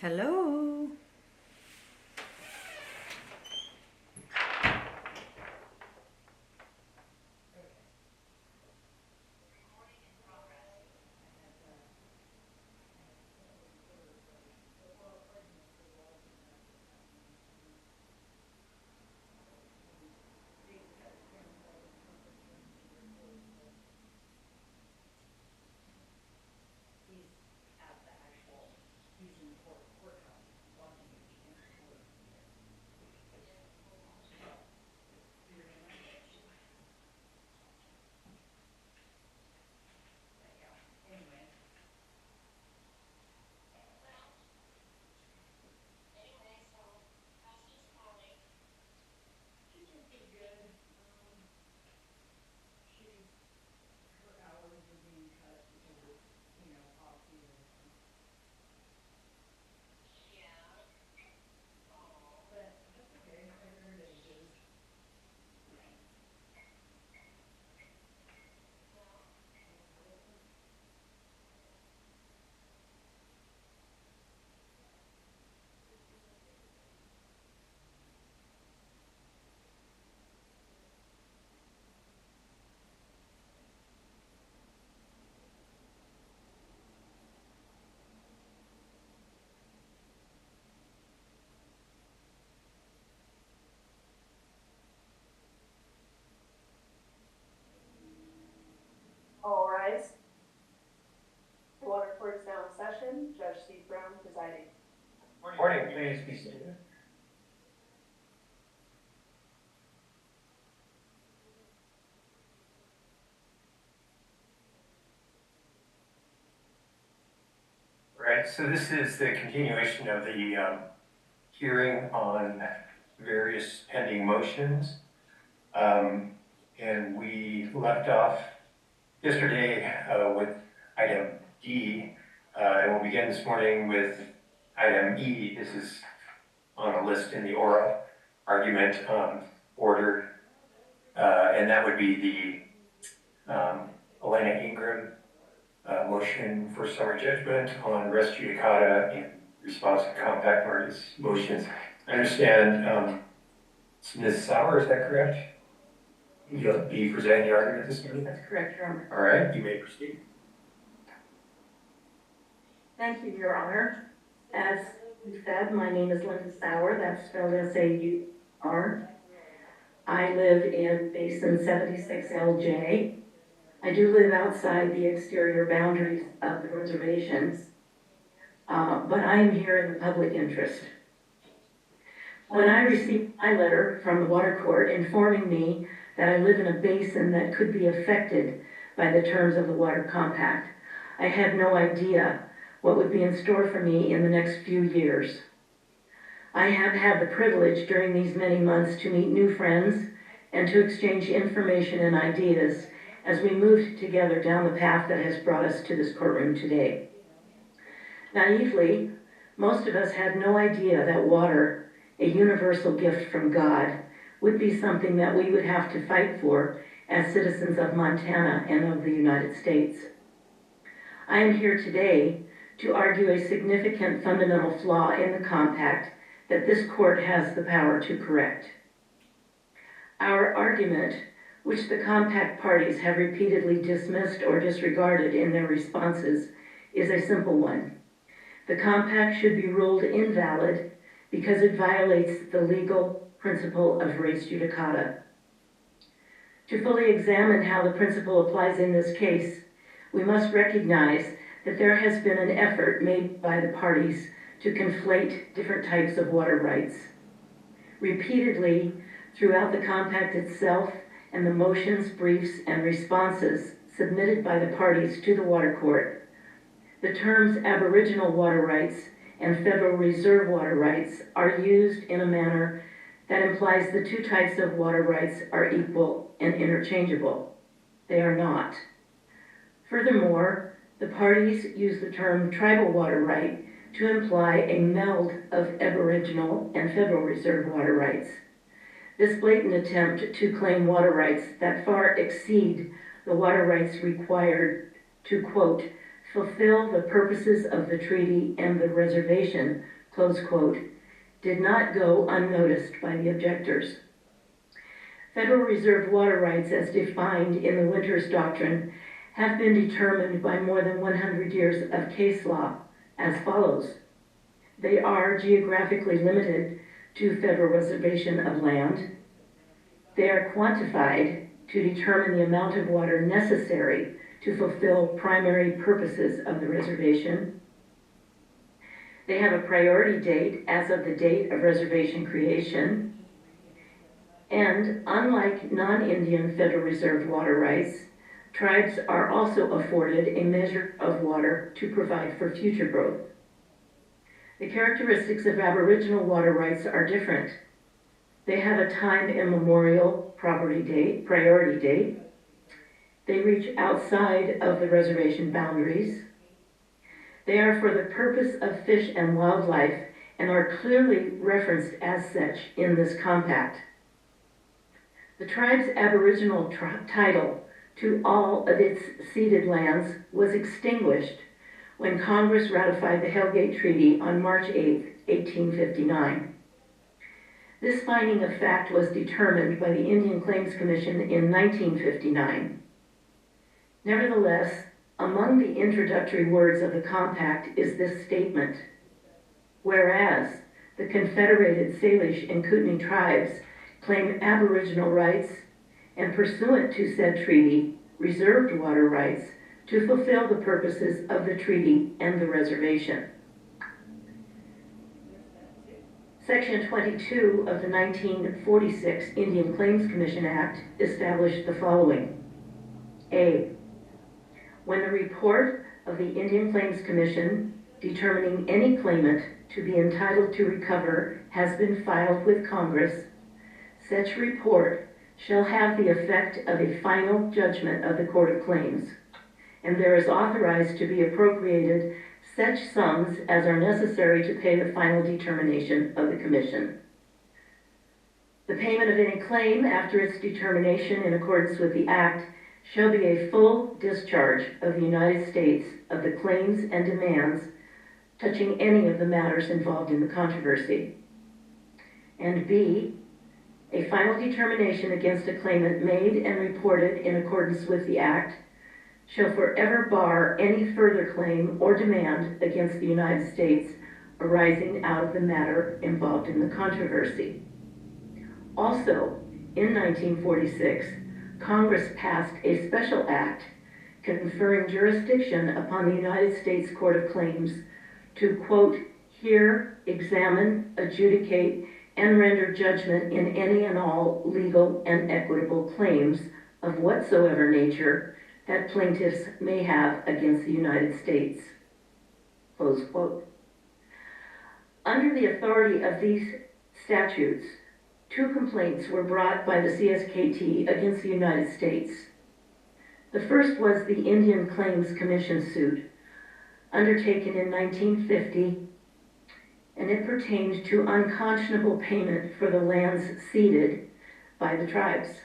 Hello. All rise. The water court is now in session. Judge Steve Brown presiding. Morning, please be seated. All right, so this is the continuation of the hearing on various pending motions. And we left off yesterday with item D, and we'll begin this morning with item E. This is on a list in the oral argument order, and that would be the Elena Ingram motion for summary judgment on res judicata in response to compact parties motions. I understand it's Ms. Sauer, is that correct? You'll be presenting the argument this morning? That's correct, Your Honor. All right, you may proceed. Thank you, Your Honor. As you said, my name is Linda Sauer. That's spelled S-A-U-R. I live in Basin 76LJ. I do live outside the exterior boundaries of the reservations, but I am here in the public interest. When I received my letter from the water court informing me that I live in a basin that could be affected by the terms of the water compact, I had no idea what would be in store for me in the next few years. I have had the privilege during these many months to meet new friends and to exchange information and ideas as we moved together down the path that has brought us to this courtroom today. Naively, most of us had no idea that water, a universal gift from God, would be something that we would have to fight for as citizens of Montana and of the United States. I am here today to argue a significant fundamental flaw in the compact that this court has the power to correct. Our argument, which the compact parties have repeatedly dismissed or disregarded in their responses, is a simple one. The compact should be ruled invalid because it violates the legal principle of res judicata. To fully examine how the principle applies in this case, we must recognize that there has been an effort made by the parties to conflate different types of water rights. Repeatedly, throughout the compact itself and the motions, briefs, and responses submitted by the parties to the water court, the terms Aboriginal water rights and Federal Reserve water rights are used in a manner that implies the two types of water rights are equal and interchangeable. They are not. Furthermore, the parties use the term tribal water right to imply a meld of Aboriginal and Federal Reserve water rights. This blatant attempt to claim water rights that far exceed the water rights required to, quote, fulfill the purposes of the treaty and the reservation, close quote, did not go unnoticed by the objectors. Federal Reserve water rights as defined in the Winters Doctrine have been determined by more than 100 years of case law as follows. They are geographically limited to federal reservation of land. They are quantified to determine the amount of water necessary to fulfill primary purposes of the reservation. They have a priority date as of the date of reservation creation. And unlike non-Indian Federal Reserve water rights, tribes are also afforded a measure of water to provide for future growth. The characteristics of Aboriginal water rights are different. They have a time immemorial priority date. They reach outside of the reservation boundaries. They are for the purpose of fish and wildlife and are clearly referenced as such in this compact. The tribe's Aboriginal title to all of its ceded lands was extinguished when Congress ratified the Hellgate Treaty on March 8, 1859. This finding of fact was determined by the Indian Claims Commission in 1959. Nevertheless, among the introductory words of the compact is this statement: whereas the Confederated Salish and Kootenai tribes claim Aboriginal rights and, pursuant to said treaty, reserved water rights to fulfill the purposes of the treaty and the reservation. Section 22 of the 1946 Indian Claims Commission Act established the following. A. When the report of the Indian Claims Commission determining any claimant to be entitled to recover has been filed with Congress, such report shall have the effect of a final judgment of the Court of Claims, and there is authorized to be appropriated such sums as are necessary to pay the final determination of the Commission. The payment of any claim after its determination in accordance with the Act shall be a full discharge of the United States of the claims and demands touching any of the matters involved in the controversy. And B, a final determination against a claimant made and reported in accordance with the Act shall forever bar any further claim or demand against the United States arising out of the matter involved in the controversy. Also, in 1946, Congress passed a special act conferring jurisdiction upon the United States Court of Claims to, quote, hear, examine, adjudicate, and render judgment in any and all legal and equitable claims of whatsoever nature that plaintiffs may have against the United States, close quote. Under the authority of these statutes, 2 complaints were brought by the CSKT against the United States. The first was the Indian Claims Commission suit, undertaken in 1950, and it pertained to unconscionable payment for the lands ceded by the tribes.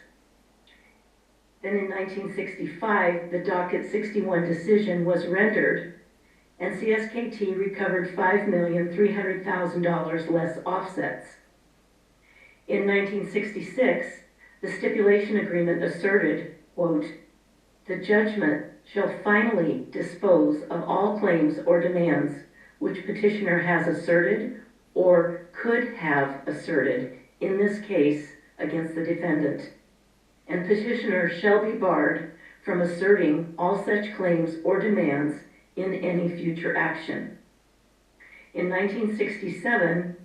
Then in 1965, the Docket 61 decision was rendered, and CSKT recovered $5,300,000 less offsets. In 1966, the stipulation agreement asserted, quote, the judgment shall finally dispose of all claims or demands which petitioner has asserted or could have asserted in this case against the defendant, and petitioner shall be barred from asserting all such claims or demands in any future action. In 1967,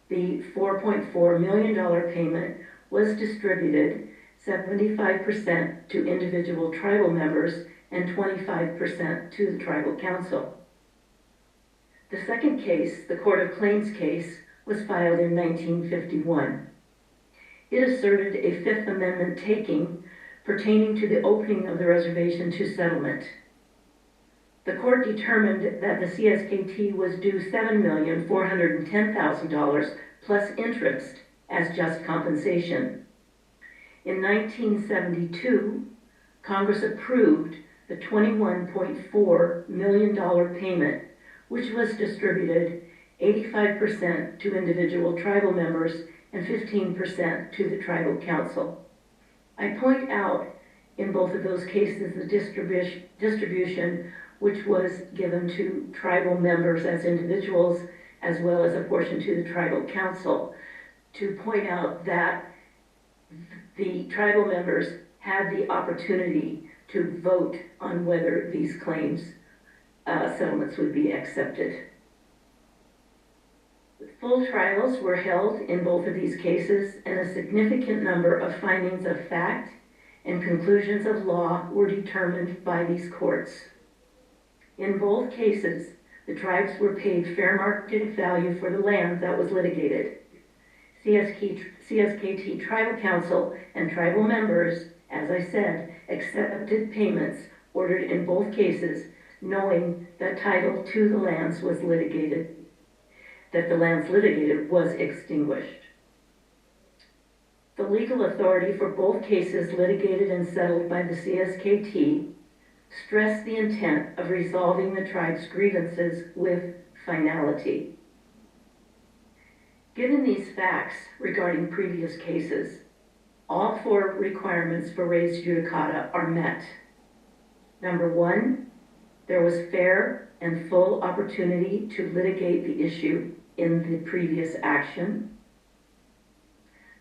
the $4.4 million payment was distributed 75% to individual tribal members and 25% to the tribal council. The second case, the Court of Claims case, was filed in 1951. It asserted a Fifth Amendment taking pertaining to the opening of the reservation to settlement. The court determined that the CSKT was due $7,410,000 plus interest as just compensation. In 1972, Congress approved the $21.4 million payment, which was distributed 85% to individual tribal members and 15% to the tribal council. I point out in both of those cases the distribution which was given to tribal members as individuals, as well as a portion to the tribal council, to point out that the tribal members had the opportunity to vote on whether these claims settlements would be accepted. Full trials were held in both of these cases, and a significant number of findings of fact and conclusions of law were determined by these courts. In both cases, the tribes were paid fair market value for the land that was litigated. CSKT Tribal Council and tribal members, as I said, accepted payments ordered in both cases, knowing that title to the lands was litigated, that the lands litigated was extinguished. The legal authority for both cases litigated and settled by the CSKT stressed the intent of resolving the tribe's grievances with finality. Given these facts regarding previous cases, all four requirements for res judicata are met. Number one, there was fair and full opportunity to litigate the issue in the previous action.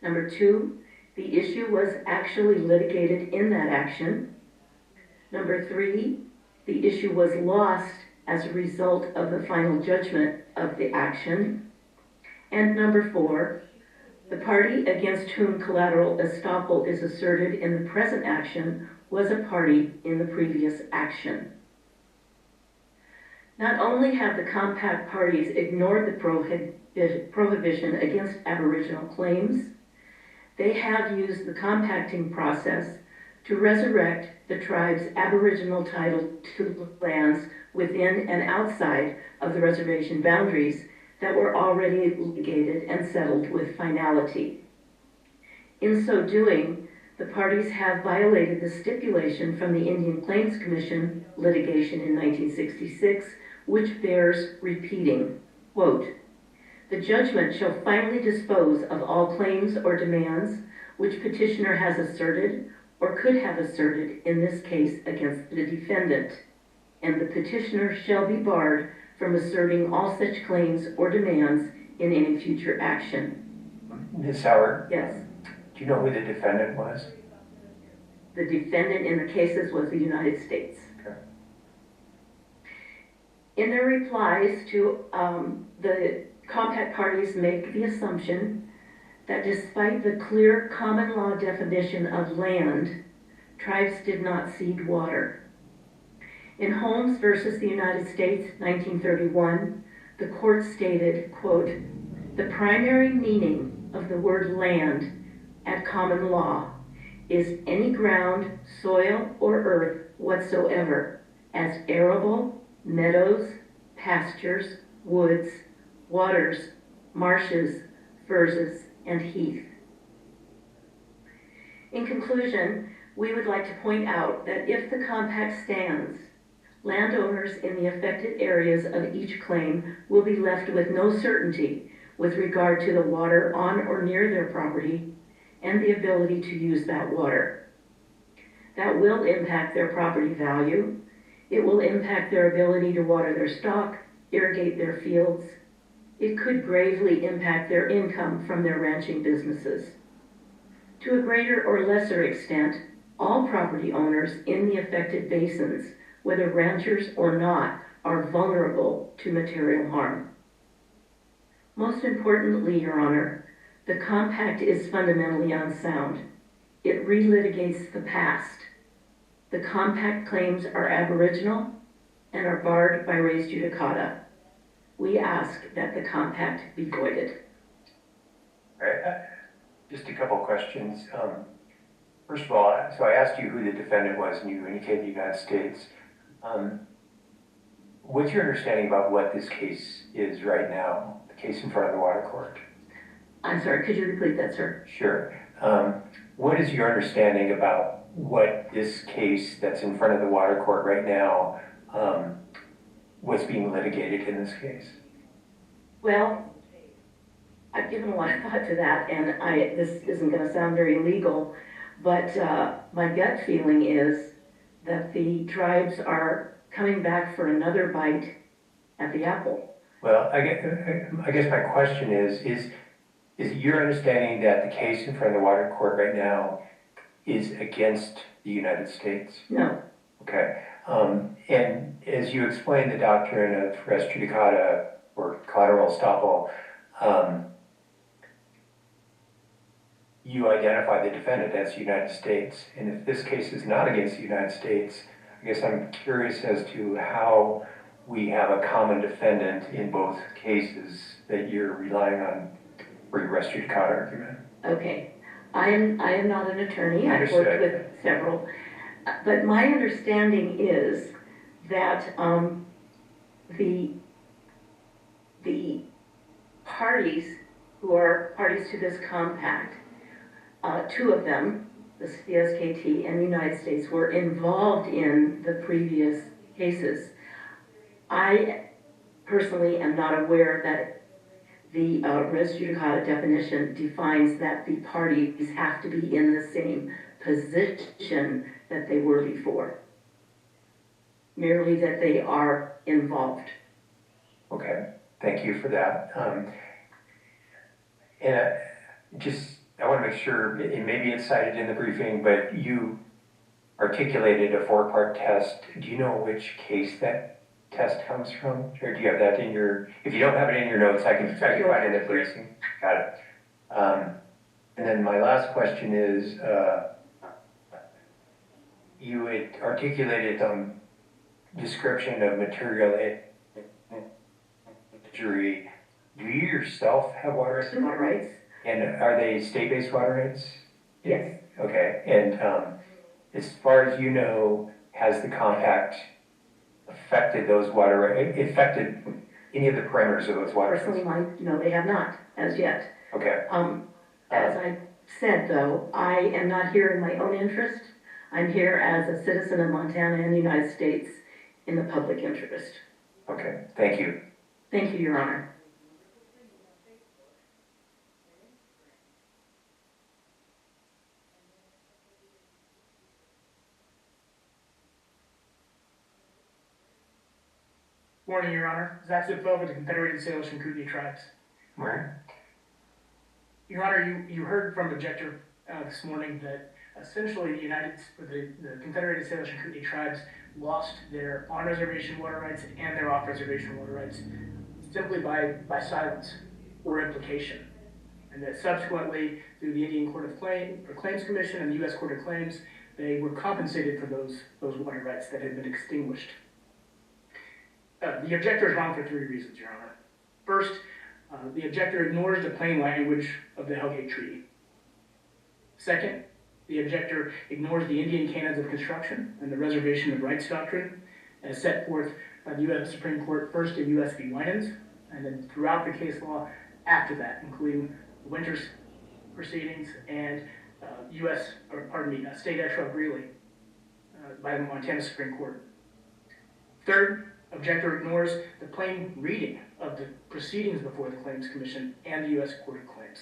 Number two, the issue was actually litigated in that action. Number three, the issue was lost as a result of the final judgment of the action. And number four, the party against whom collateral estoppel is asserted in the present action was a party in the previous action. Not only have the compact parties ignored the prohibition against Aboriginal claims, they have used the compacting process to resurrect the tribe's Aboriginal title to lands within and outside of the reservation boundaries that were already litigated and settled with finality. In so doing, the parties have violated the stipulation from the Indian Claims Commission litigation in 1966, which bears repeating. Quote, "The judgment shall finally dispose of all claims or demands which petitioner has asserted or could have asserted in this case against the defendant, and the petitioner shall be barred from asserting all such claims or demands in any future action." Ms. Sauer? Yes. Do you know who the defendant was? The defendant in the cases was the United States. Okay. In their replies to the compact parties make the assumption that despite the clear common law definition of land, tribes did not cede water. In Holmes versus the United States, 1931, the court stated, quote, "The primary meaning of the word land at common law is any ground, soil, or earth whatsoever, as arable, meadows, pastures, woods, waters, marshes, furzes, and heath." In conclusion, we would like to point out that if the compact stands, landowners in the affected areas of each claim will be left with no certainty with regard to the water on or near their property and the ability to use that water. That will impact their property value. It will impact their ability to water their stock, irrigate their fields. It could gravely impact their income from their ranching businesses. To a greater or lesser extent, all property owners in the affected basins, whether ranchers or not, are vulnerable to material harm. Most importantly, Your Honor, the compact is fundamentally unsound. It relitigates the past. The compact claims are Aboriginal and are barred by res judicata. We ask that the compact be voided. All right. Just a couple questions. First of all, so I asked you who the defendant was, and you indicated the United States. What's your understanding about what this case is right now, the case in front of the water court? I'm sorry, could you repeat that, sir? Sure. what is your understanding about what this case that's in front of the water court right now, what's being litigated in this case? Well, I've given a lot of thought to that, and this isn't going to sound very legal, but my gut feeling is that the tribes are coming back for another bite at the apple. Well, I guess my question is it your understanding that the case in front of the water court right now is against the United States? No. Okay. And as you explained the doctrine of res judicata or collateral estoppel, you identify the defendant as the United States. And if this case is not against the United States, I guess I'm curious as to how we have a common defendant in both cases that you're relying on for your res judicata argument. Okay. I am not an attorney. I've Understood. worked with several. But my understanding is that the parties who are parties to this compact, two of them, the CSKT and the United States, were involved in the previous cases. I personally am not aware that the res judicata definition defines that the parties have to be in the same position that they were before, merely that they are involved. Okay, thank you for that. And I want to make sure, maybe it's cited in the briefing, but you articulated a four-part test. Do you know which case that test comes from? Or do you have that in your, if you don't have it in your notes, I can find it in the briefing. Got it. And then my last question is, you had articulated description of material injury. Do you yourself have water rights? Water rights? And are they state-based water rights? Yes. Okay. And as far as you know, has the compact affected those water rights, affected any of the parameters of those water rights? Personally, no, they have not as yet. Okay. As I said, though, I am not here in my own interest. I'm here as a citizen of Montana and the United States in the public interest. Okay. Thank you. Thank you, Your Honor. Morning, Your Honor. Zach Zipfel with the Confederated Salish and Kootenai tribes. Morning. Your Honor, you heard from objector this morning that essentially the Confederated Salish and Kootenai tribes lost their on-reservation water rights and their off-reservation water rights simply by silence or implication, and that subsequently through the Indian Court of Claims Commission and the U.S. Court of Claims, they were compensated for those water rights that had been extinguished. The objector is wrong for three reasons, Your Honor. First, the objector ignores the plain language of the Hellgate Treaty. Second, the objector ignores the Indian canons of construction and the reservation of rights doctrine as set forth by the U.S. Supreme Court first in U.S. v. Winans, and then throughout the case law after that, including the Winters proceedings and State Ex Rel. Greeley by the Montana Supreme Court. Third, objector ignores the plain reading of the proceedings before the Claims Commission and the U.S. Court of Claims.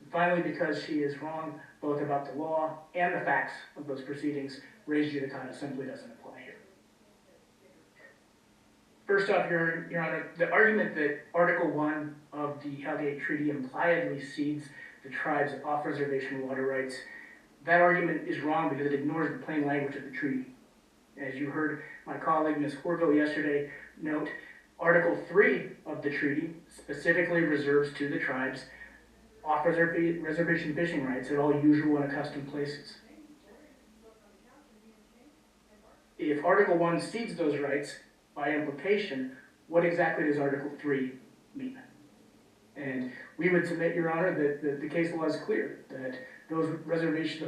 And finally, because she is wrong both about the law and the facts of those proceedings, res judicata simply doesn't apply here. First off, Your Honor, the argument that Article 1 of the Hellgate Treaty impliedly cedes the tribe's off-reservation water rights, that argument is wrong because it ignores the plain language of the treaty. As you heard my colleague, Ms. Corville, yesterday note, Article 3 of the treaty specifically reserves to the tribes off-reservation fishing rights at all usual and accustomed places. If Article 1 cedes those rights, by implication, what exactly does Article 3 mean? And we would submit, Your Honor, that the case law is clear, that those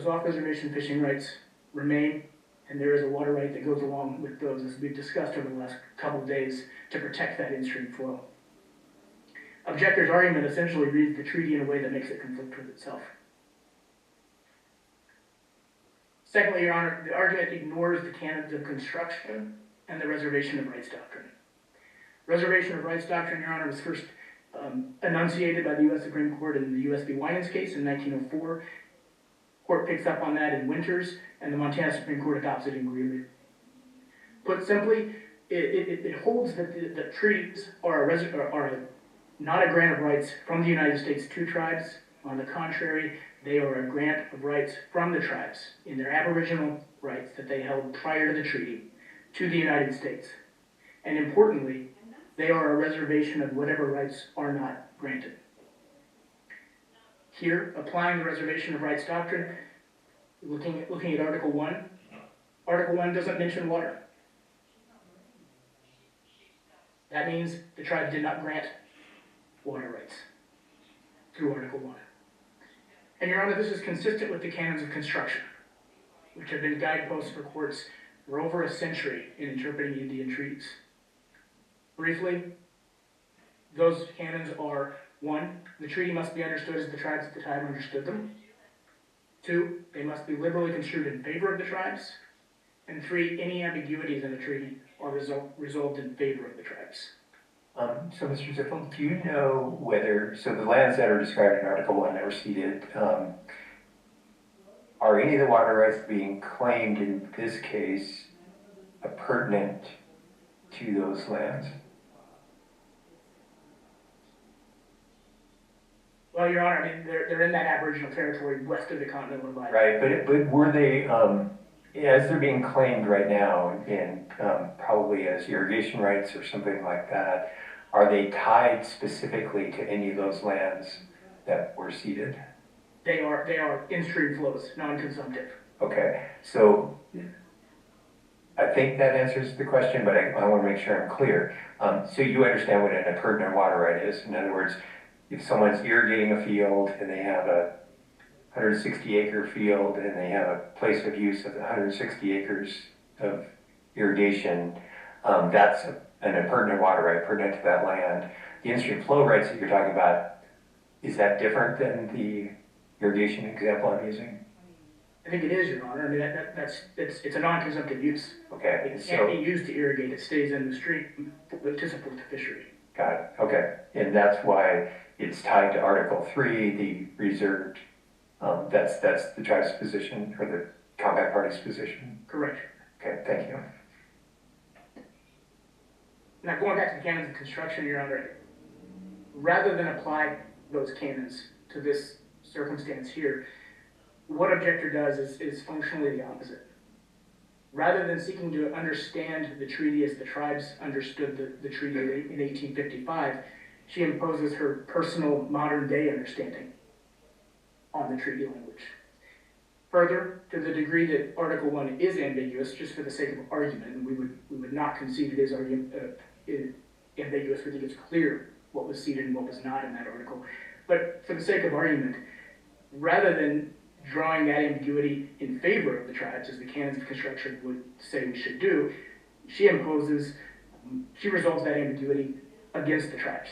off-reservation fishing rights remain, and there is a water right that goes along with those, as we've discussed over the last couple of days, to protect that in-stream flow. Objector's argument essentially reads the treaty in a way that makes it conflict with itself. Secondly, Your Honor, the argument ignores the canons of construction and the reservation of rights doctrine. Reservation of rights doctrine, Your Honor, was first enunciated by the U.S. Supreme Court in the U.S. v. Winans case in 1904. Court picks up on that in Winters, and the Montana Supreme Court adopts it in Greeley. Put simply, it holds that the treaties are not a grant of rights from the United States to tribes. On the contrary, they are a grant of rights from the tribes in their aboriginal rights that they held prior to the treaty to the United States. And importantly, they are a reservation of whatever rights are not granted. Here, applying the reservation of rights doctrine, looking at Article 1, Article 1 doesn't mention water. That means the tribe did not grant water rights through Article 1. And Your Honor, this is consistent with the canons of construction, which have been guideposts for courts for over a century in interpreting Indian treaties. Briefly, those canons are: 1, the treaty must be understood as the tribes at the time understood them. 2, they must be liberally construed in favor of the tribes. And 3, any ambiguities in the treaty are resolved in favor of the tribes. So, Mr. Ziffel, do you know whether, so the lands that are described in Article 1 that were ceded, are any of the water rights being claimed in this case pertinent to those lands? Well, Your Honor, I mean, they're in that Aboriginal territory west of the Continental Divide. Right, but were they, as they're being claimed right now, and probably as irrigation rights or something like that, are they tied specifically to any of those lands that were ceded? They are in-stream flows, non-consumptive. Okay, so I think that answers the question, but I want to make sure I'm clear. So you understand what an appurtenant water right is. In other words, if someone's irrigating a field and they have a 160-acre field and they have a place of use of 160 acres of irrigation, that's an appurtenant water right, pertinent to that land. The in-stream flow rights that you're talking about, is that different than the irrigation example I'm using? I think it is, Your Honor. I mean, it's a non-consumptive use. Okay. It can't be used to irrigate. It stays in the stream to support the fishery. Got it. Okay. And that's why it's tied to Article 3, the reserved. That's the tribe's position, or the compact party's position. Correct. Okay. Thank you. Now, going back to the canons of construction, Your Honor, rather than apply those canons to this circumstance here, what objector does is functionally the opposite. Rather than seeking to understand the treaty as the tribes understood the treaty in 1855, she imposes her personal modern-day understanding on the treaty language. Further, to the degree that Article 1 is ambiguous, just for the sake of argument, and we would not concede it is ambiguous, we think it's clear what was ceded and what was not in that article. But for the sake of argument, rather than drawing that ambiguity in favor of the tribes, as the canons of construction would say we should do, she resolves that ambiguity against the tribes.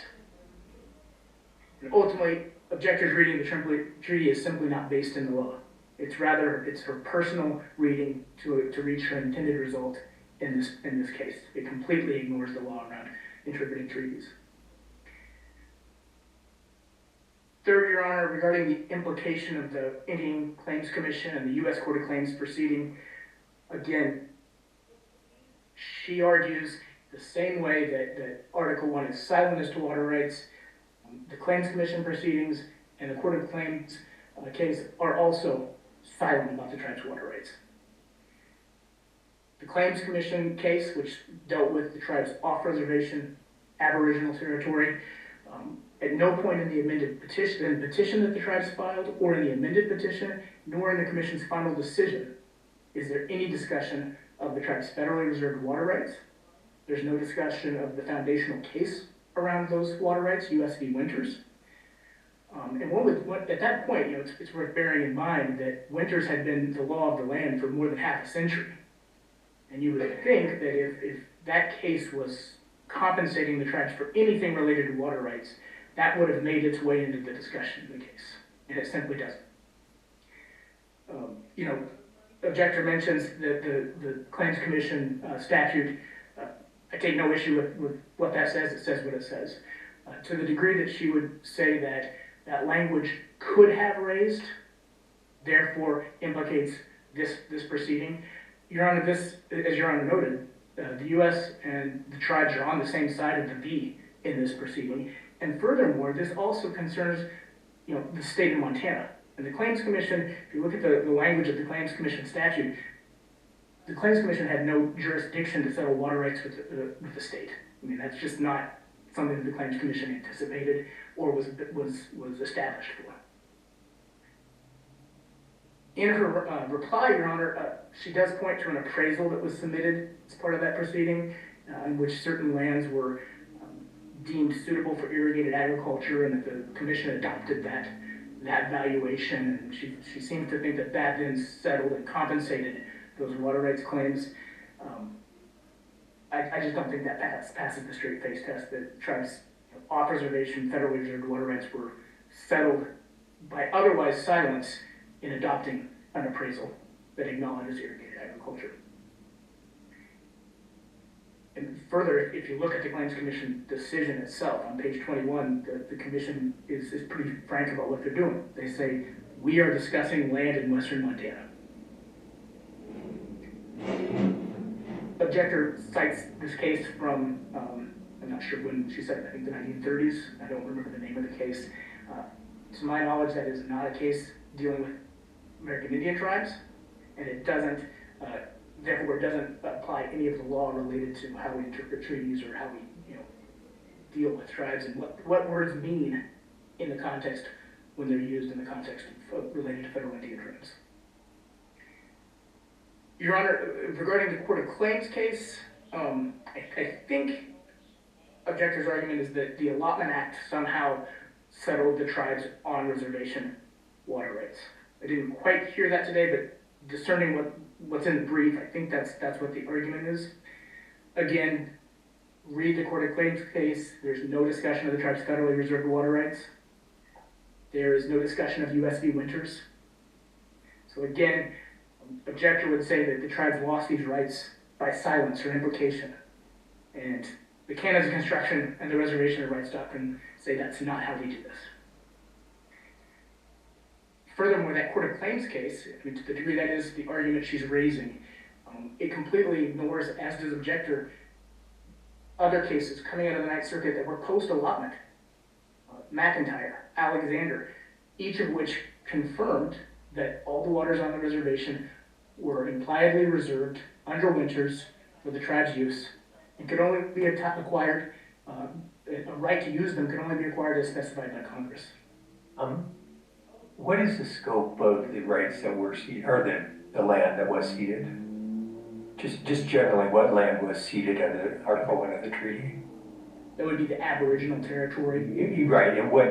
And ultimately, objectors reading the treaty is simply not based in the law. It's her personal reading to reach her intended result in this case. It completely ignores the law around interpreting treaties. Third, Your Honor, regarding the implication of the Indian Claims Commission and the U.S. Court of Claims proceeding, again, she argues the same way that Article 1 is silent as to water rights. The Claims Commission proceedings and the Court of Claims case are also silent about the tribe's water rights. The Claims Commission case, which dealt with the tribe's off-reservation Aboriginal territory, at no point in the amended petition, that the tribes filed, or in the amended petition, nor in the Commission's final decision, is there any discussion of the tribe's federally reserved water rights. There's no discussion of the foundational case around those water rights, U.S. v. Winters. And at that point, it's worth bearing in mind that Winters had been the law of the land for more than half a century. And you would think that if that case was compensating the tribes for anything related to water rights, that would have made its way into the discussion of the case. And it simply doesn't. objector mentions the Claims Commission statute. I take no issue with what that says. It says what it says. To the degree that she would say that that language could have raised, therefore implicates this proceeding. Your Honor, this, as Your Honor noted, the U.S. and the tribes are on the same side of the V in this proceeding. And furthermore, this also concerns, the state of Montana. And the Claims Commission, if you look at the language of the Claims Commission statute, the Claims Commission had no jurisdiction to settle water rights with the state. I mean, that's just not something that the Claims Commission anticipated or was established for. In her reply, Your Honor, she does point to an appraisal that was submitted as part of that proceeding, in which certain lands were deemed suitable for irrigated agriculture, and that the Commission adopted that valuation. And she seems to think that then settled and compensated those water rights claims. I just don't think that passes the straight face test. That tribes' off reservation, federally reserved water rights were settled by otherwise silence in adopting an appraisal that acknowledges irrigated agriculture. And further, if you look at the Claims Commission decision itself, on page 21, the Commission is pretty frank about what they're doing. They say, we are discussing land in western Montana. Objector cites this case from, I'm not sure when she said it, I think the 1930s. I don't remember the name of the case. To my knowledge, that is not a case dealing with American Indian tribes, and it doesn't, therefore it doesn't apply any of the law related to how we interpret treaties or how we, deal with tribes and what words mean in the context when they're used in the context of related to federal Indian tribes. Your Honor, regarding the Court of Claims case, I think objector's argument is that the Allotment Act somehow settled the tribes on reservation water rights. I didn't quite hear that today, but discerning what's in the brief, I think that's what the argument is. Again, read the Court of Claims case. There's no discussion of the tribe's federally reserved water rights. There is no discussion of U.S. v. Winters. So again, objector would say that the tribes lost these rights by silence or implication. And the canons of construction and the reservation of rights doctrine say that's not how we do this. Furthermore, that Court of Claims case, to the degree that is the argument she's raising, it completely ignores, as does objector, other cases coming out of the Ninth Circuit that were post-allotment. McIntyre, Alexander, each of which confirmed that all the waters on the reservation were impliedly reserved under Winters for the tribe's use and could only be acquired, a right to use them could only be acquired as specified by Congress. What is the scope of the rights that were ceded, or the land that was ceded? Just generally, what land was ceded under Article 1 of the treaty? That would be the Aboriginal territory. You're right, and what,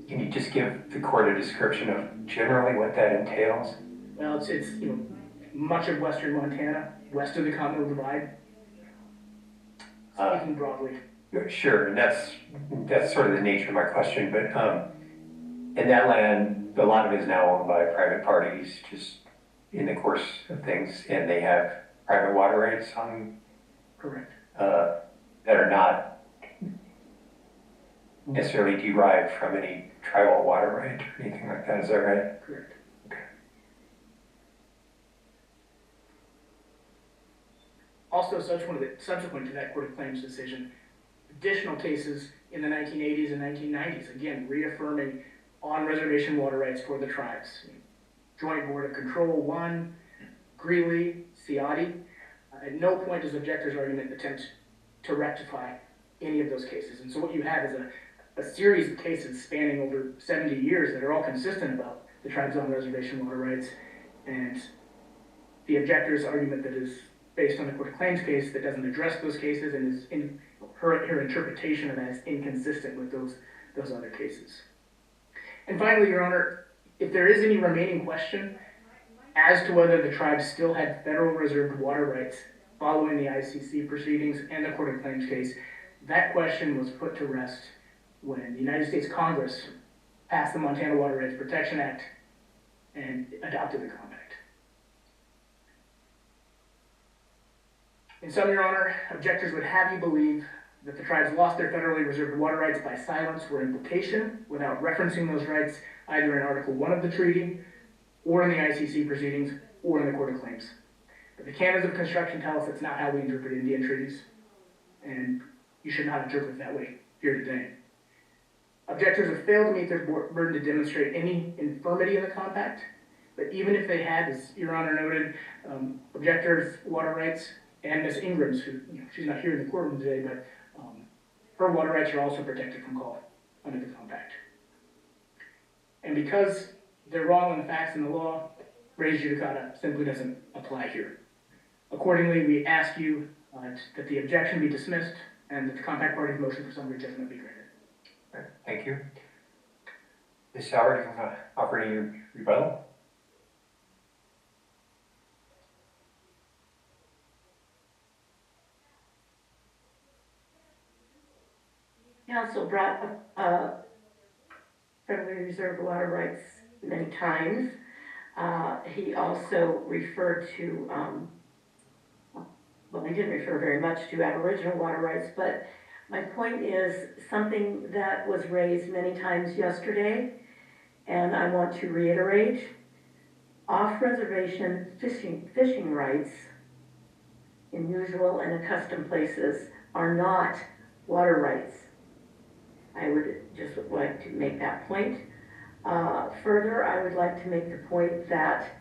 can you just give the court a description of generally what that entails? Well, it's much of western Montana, west of the Continental Divide, speaking broadly. Sure, and that's sort of the nature of my question, but and that land, a lot of it is now owned by private parties, just in the course of things, and they have private water rights on. Correct. That are not necessarily derived from any tribal water right or anything like that. Is that right? Correct. Okay. Also, subsequent to that Court of Claims decision, additional cases in the 1980s and 1990s, again, reaffirming on-reservation water rights for the tribes. Joint Board of Control 1, Greeley, Ciati. At no point does objector's argument attempt to rectify any of those cases. And so what you have is a series of cases spanning over 70 years that are all consistent about the tribe's on-reservation water rights, and the objector's argument that is based on the Court of Claims case that doesn't address those cases and is in her interpretation of that is inconsistent with those other cases. And finally, Your Honor, if there is any remaining question as to whether the tribe still had federal reserved water rights following the ICC proceedings and the Court of Claims case, that question was put to rest when the United States Congress passed the Montana Water Rights Protection Act and adopted the compact. In sum, Your Honor, objectors would have you believe that the tribes lost their federally reserved water rights by silence or implication without referencing those rights either in Article 1 of the treaty or in the ICC proceedings or in the Court of Claims. But the canons of construction tell us that's not how we interpret Indian treaties, and you should not interpret it that way here today. Objectors have failed to meet their burden to demonstrate any infirmity in the compact, but even if they had, as Your Honor noted, objectors' water rights, and Ms. Ingram's, who, she's not here in the courtroom today, but her water rights are also protected from call under the compact. And because they're wrong on the facts and the law, res judicata simply doesn't apply here. Accordingly, we ask you that the objection be dismissed and that the compact party's motion for summary judgment be granted. All right, thank you. Ms. Sauer, do you want to offer any rebuttal? Council brought up federally reserved water rights many times. He also referred to, well, he didn't refer very much to Aboriginal water rights, but my point is something that was raised many times yesterday, and I want to reiterate. Off-reservation fishing rights in usual and accustomed places are not water rights. I would just like to make that point. Further, I would like to make the point that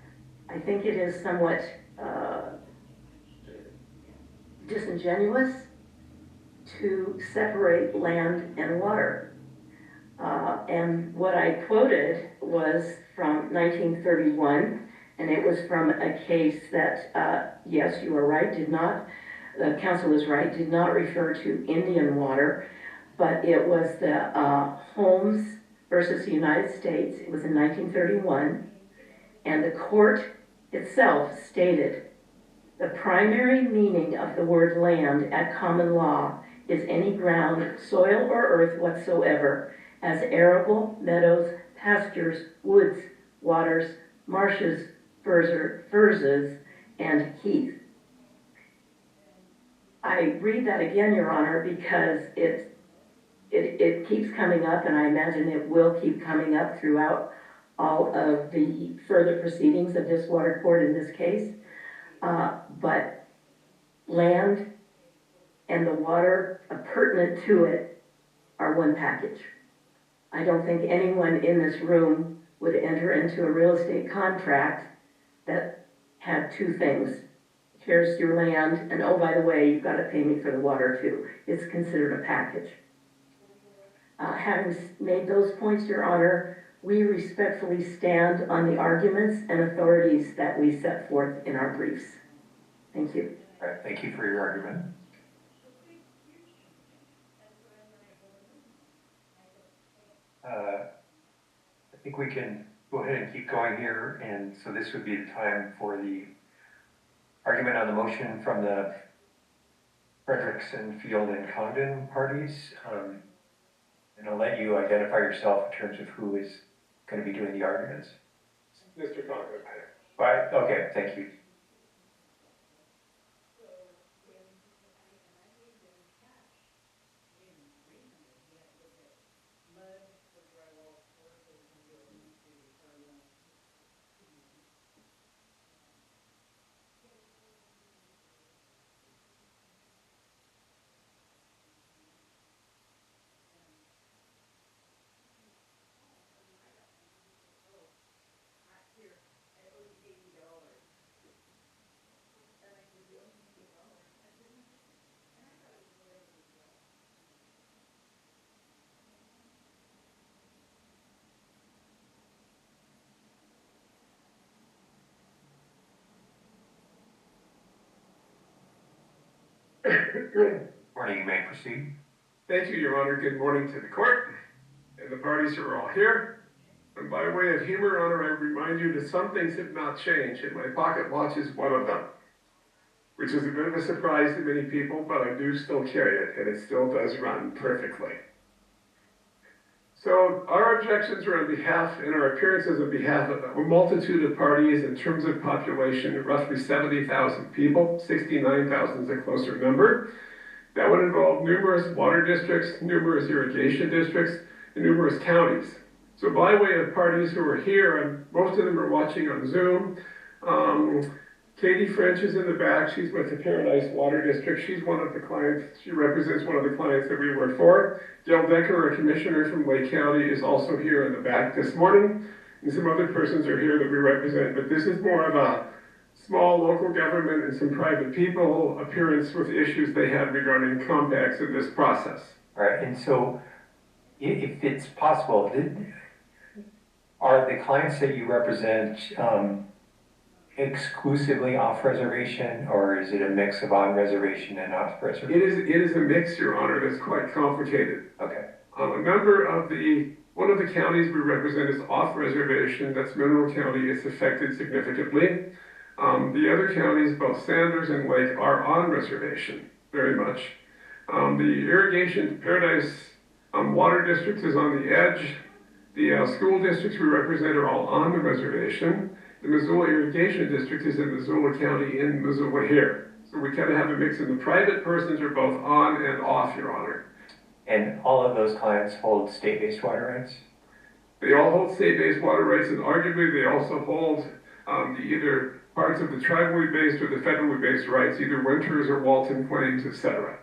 I think it is somewhat disingenuous to separate land and water. And what I quoted was from 1931, and it was from a case that, yes, you are right, the council is right, did not refer to Indian water, but it was the Holmes versus the United States. It was in 1931, and the court itself stated, the primary meaning of the word land at common law is any ground, soil, or earth whatsoever, as arable, meadows, pastures, woods, waters, marshes, furzes, and heath. I read that again, Your Honor, because it keeps coming up, and I imagine it will keep coming up throughout all of the further proceedings of this water court in this case. But land and the water pertinent to it are one package. I don't think anyone in this room would enter into a real estate contract that had two things. Here's your land, and oh, by the way, you've got to pay me for the water too. It's considered a package. Having made those points, Your Honor, we respectfully stand on the arguments and authorities that we set forth in our briefs. Thank you. All right, thank you for your argument. I think we can go ahead and keep going here, and so this would be the time for the argument on the motion from the Frederickson, Field, and Congdon parties. And I'll let you identify yourself in terms of who is going to be doing the arguments. Mr. Congdon. Right, okay, thank you. Good Morning, you may proceed. Thank you, Your Honor. Good morning to the court and the parties who are all here. And by way of humor, Honor, I remind you that some things have not changed, and my pocket watch is one of them, which is a bit of a surprise to many people, but I do still carry it, and it still does run perfectly. So our objections are on behalf, and our appearances on behalf of a multitude of parties in terms of population, roughly 70,000 people, 69,000 is a closer number. That would involve numerous water districts, numerous irrigation districts, and numerous counties. So by way of parties who are here, and most of them are watching on Zoom, Katie French is in the back. She's with the Paradise Water District. She's one of the clients. She represents one of the clients that we work for. Dale Decker, a commissioner from Lake County, is also here in the back this morning. And some other persons are here that we represent. But this is more of a small local government and some private people appearance with issues they have regarding compacts in this process. All right, and so if it's possible, are the clients that you represent exclusively off-reservation, or is it a mix of on-reservation and off-reservation? It is a mix, Your Honor, that's quite complicated. Okay. One of the counties we represent is off-reservation. That's Mineral County. It's affected significantly. The other counties, both Sanders and Lake, are on reservation, very much. The irrigation Paradise Water District is on the edge. The school districts we represent are all on the reservation. The Missoula Irrigation District is in Missoula County in Missoula here. So we kind of have a mix, and the private persons are both on and off, Your Honor. And all of those clients hold state-based water rights? They all hold state-based water rights, and arguably they also hold either parts of the tribally based or the federally based rights, either Winters or Walton claims, etc.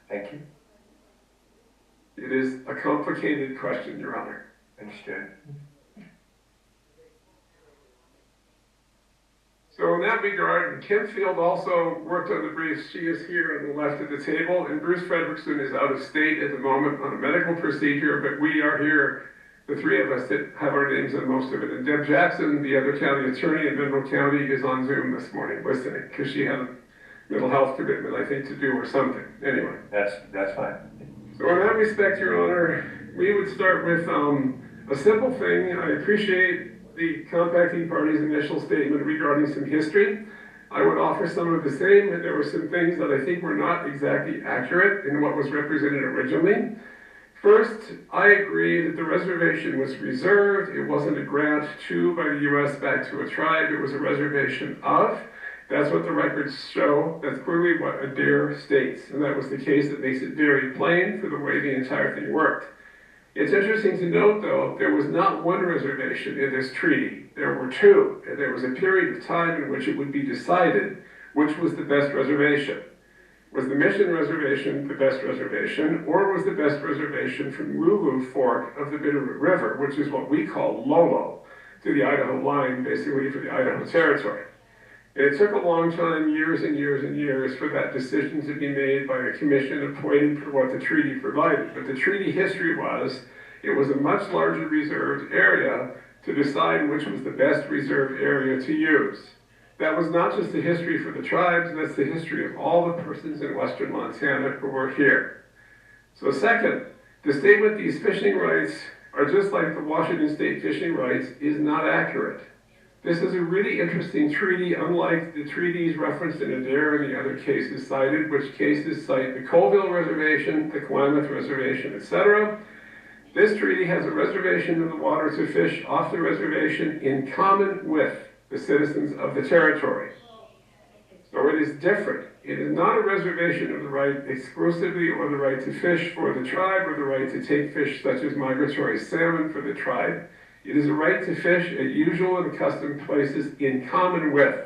Thank you. It is a complicated question, Your Honor. Understood. So in that regard, Kim Field also worked on the briefs. She is here on the left of the table, and Bruce Fredrickson is out of state at the moment on a medical procedure, but we are here, the three of us that have our names on most of it. And Deb Jackson, the other county attorney in Mineral County, is on Zoom this morning listening, because she had a mental health commitment, I think, to do or something. Anyway. That's fine. So in that respect, Your Honor, we would start with a simple thing. I appreciate the compacting party's initial statement regarding some history. I would offer some of the same, and there were some things that I think were not exactly accurate in what was represented originally. First, I agree that the reservation was reserved. It wasn't a grant to by the U.S. back to a tribe. It was a reservation of. That's what the records show. That's clearly what Adair states, and that was the case that makes it very plain for the way the entire thing worked. It's interesting to note, though, there was not one reservation in this treaty. There were two, and there was a period of time in which it would be decided which was the best reservation. Was the Mission Reservation the best reservation, or was the best reservation from Lulu Fork of the Bitterroot River, which is what we call Lolo, to the Idaho line, basically for the Idaho Territory. And it took a long time, years and years and years, for that decision to be made by a commission appointed for what the treaty provided. But the treaty history was, it was a much larger reserved area to decide which was the best reserved area to use. That was not just the history for the tribes, that's the history of all the persons in western Montana who were here. So second, the statement these fishing rights are just like the Washington State fishing rights is not accurate. This is a really interesting treaty, unlike the treaties referenced in Adair and the other cases cited, which cases cite the Colville Reservation, the Klamath Reservation, etc. This treaty has a reservation in the water to fish off the reservation in common with the citizens of the territory. So it is different. It is not a reservation of the right exclusively or the right to fish for the tribe or the right to take fish such as migratory salmon for the tribe. It is a right to fish at usual and accustomed places in common with.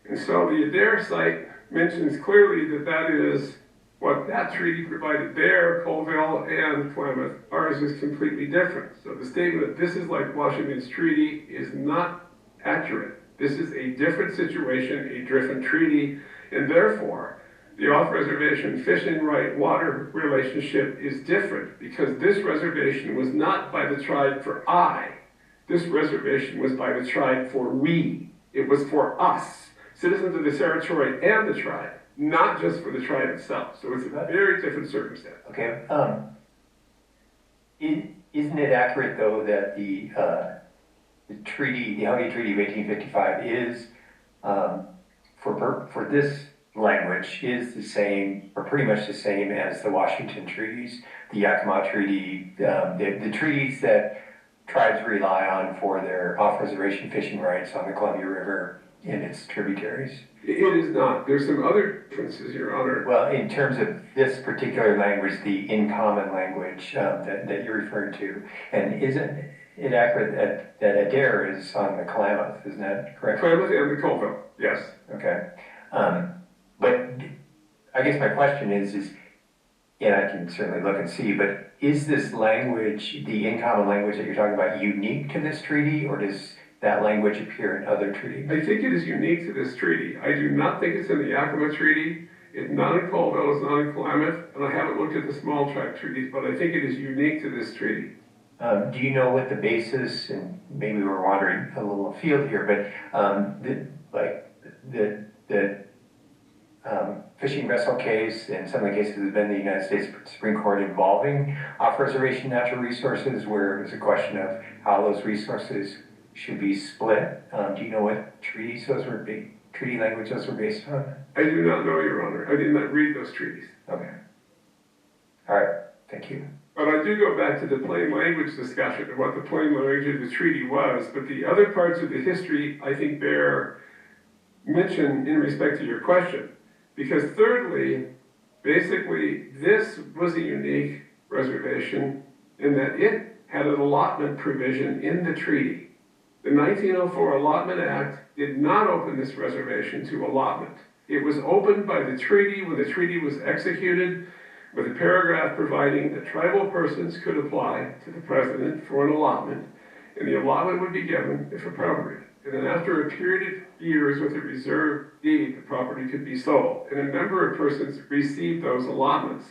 And so the Adair site mentions clearly that that is what that treaty provided there, Colville and Klamath. Ours is completely different. So the statement that this is like Washington's treaty is not accurate. This is a different situation, a different treaty, and therefore the off-reservation fishing right water relationship is different because this reservation was not by the tribe for I. This reservation was by the tribe for we. It was for us, citizens of the territory and the tribe, not just for the tribe itself. So it's a very different circumstance. Okay. Isn't it accurate, though, that the treaty, the Howdy Treaty of 1855 is, for this language is the same, or pretty much the same as the Washington treaties, the Yakima Treaty, the treaties that tribes rely on for their off-reservation fishing rights on the Columbia River and its tributaries? It is not. There's some other differences, Your Honor. Well, in terms of this particular language, the in common language that you're referring to, and isn't it accurate that Adair is on the Klamath, isn't that correct? Klamath and the Colville, yes. Okay. But I guess my question is, and I can certainly look and see, but is this language, the in common language that you're talking about, unique to this treaty, or does that language appear in other treaties? I think it is unique to this treaty. I do not think it's in the Yakima Treaty. It's not in Colville, it's not in Klamath, and I haven't looked at the small tribe treaties, but I think it is unique to this treaty. Do you know what the basis, and maybe we're wandering a little afield here, but the fishing vessel case and some of the cases have been the United States Supreme Court involving off-reservation natural resources, where it's a question of how those resources should be split. Do you know what treaty language those were based on? I do not know, Your Honor. I did not read those treaties. Okay. All right. Thank you. But I do go back to the plain language discussion of what the plain language of the treaty was, but the other parts of the history, I think, bear mention in respect to your question. Because thirdly, basically, this was a unique reservation in that it had an allotment provision in the treaty. The 1904 Allotment Act did not open this reservation to allotment. It was opened by the treaty when the treaty was executed, with a paragraph providing that tribal persons could apply to the president for an allotment, and the allotment would be given if appropriate. And then after a period of years with a reserve deed, the property could be sold. And a number of persons received those allotments.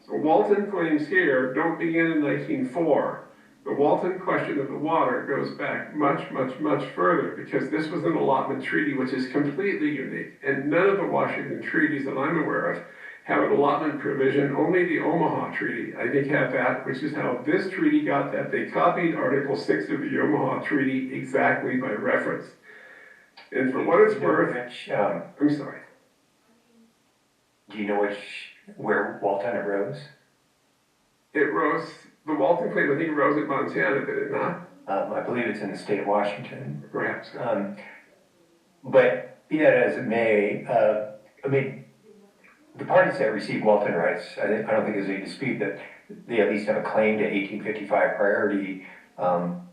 So Walton claims here don't begin in 1904. The Walton question of the water goes back much, much, much further, because this was an allotment treaty which is completely unique. And none of the Washington treaties that I'm aware of have an allotment provision. Only the Omaha Treaty, I think, had that, which is how this treaty got that. They copied Article 6 of the Omaha Treaty exactly by reference. And for what it's worth, I'm sorry. Do you know where Walton arose? It rose, the Walton claim, I think, rose in Montana, did it not? I believe it's in the state of Washington. Perhaps. But be that as it may, I mean, the parties that receive Walton rights, I don't think there's any dispute that they at least have a claim to 1855 priority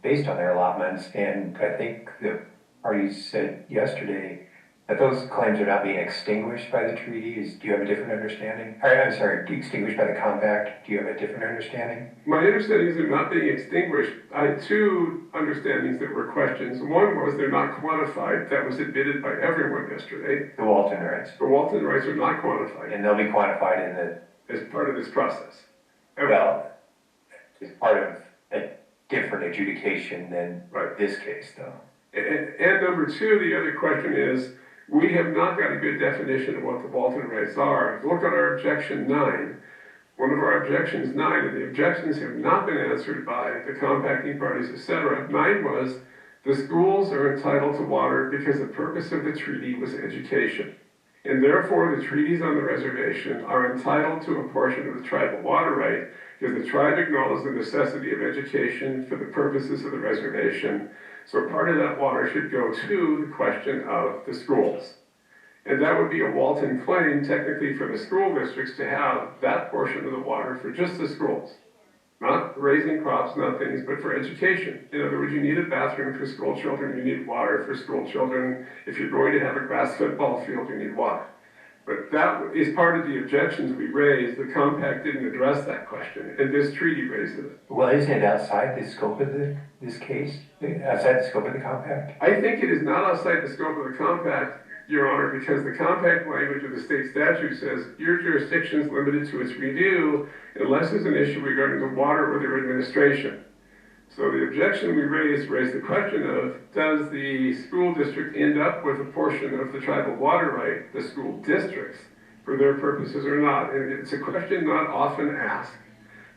based on their allotments. And I think the parties said yesterday that those claims are not being extinguished by the treaties. Do you have a different understanding? I'm sorry, extinguished by the compact. Do you have a different understanding? My understanding is they're not being extinguished. I had two understandings that were questions. One was they're not quantified. That was admitted by everyone yesterday. The Walton rights. The Walton rights are not quantified. And they'll be quantified in the... As part of this process. Well, as part of a different adjudication than this case, though. And number two, the other question is, we have not got a good definition of what the Walton rights are. If you look at our objection 9, one of our objections 9, and the objections have not been answered by the compacting parties, etc. 9 was, the schools are entitled to water because the purpose of the treaty was education. And therefore, the treaties on the reservation are entitled to a portion of the tribal water right because the tribe acknowledges the necessity of education for the purposes of the reservation. So part of that water should go to the question of the schools. And that would be a Walton claim, technically, for the school districts to have that portion of the water for just the schools. Not raising crops, not things, but for education. In other words, you need a bathroom for school children, you need water for school children. If you're going to have a grass football field, you need water. But that is part of the objections we raised. The compact didn't address that question, and this treaty raises it. Well, isn't it outside the scope of this case? Outside the scope of the compact? I think it is not outside the scope of the compact, Your Honor, because the compact language of the state statute says your jurisdiction is limited to its review unless there's an issue regarding the water or their administration. So the objection we raised the question of, does the school district end up with a portion of the tribal water right, the school districts, for their purposes or not? And it's a question not often asked.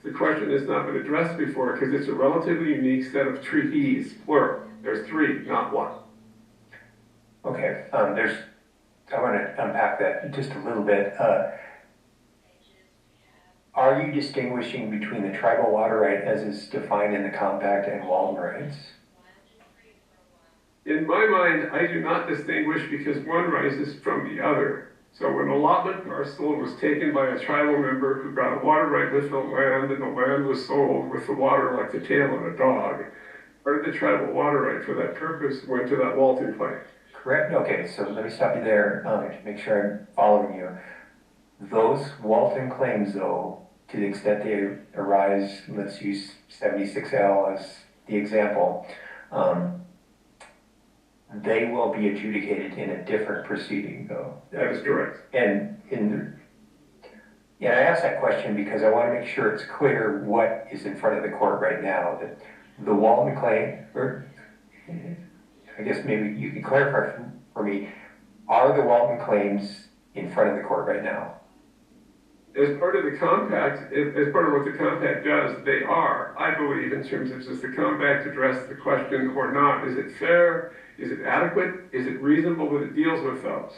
The question has not been addressed before because it's a relatively unique set of treaties, plural. There's 3, not 1. Okay, there's I want to unpack that just a little bit. Are you distinguishing between the tribal water right as is defined in the compact and Walton rights? In my mind, I do not distinguish because one rises from the other. So when allotment parcel was taken by a tribal member who got a water right with the land and the land was sold with the water like the tail of a dog, part of the tribal water right for that purpose went to that Walton claim. Correct. Okay, so let me stop you there to make sure I'm following you. Those Walton claims, though, to the extent they arise, let's use 76L as the example, they will be adjudicated in a different proceeding, though. That is correct. And I ask that question because I want to make sure it's clear what is in front of the court right now. That the Walton claim, or I guess maybe you can clarify for me, are the Walton claims in front of the court right now? As part of the compact, as part of what the compact does, they are, I believe, in terms of does the compact address the question or not? Is it fair? Is it adequate? Is it reasonable that it deals with those?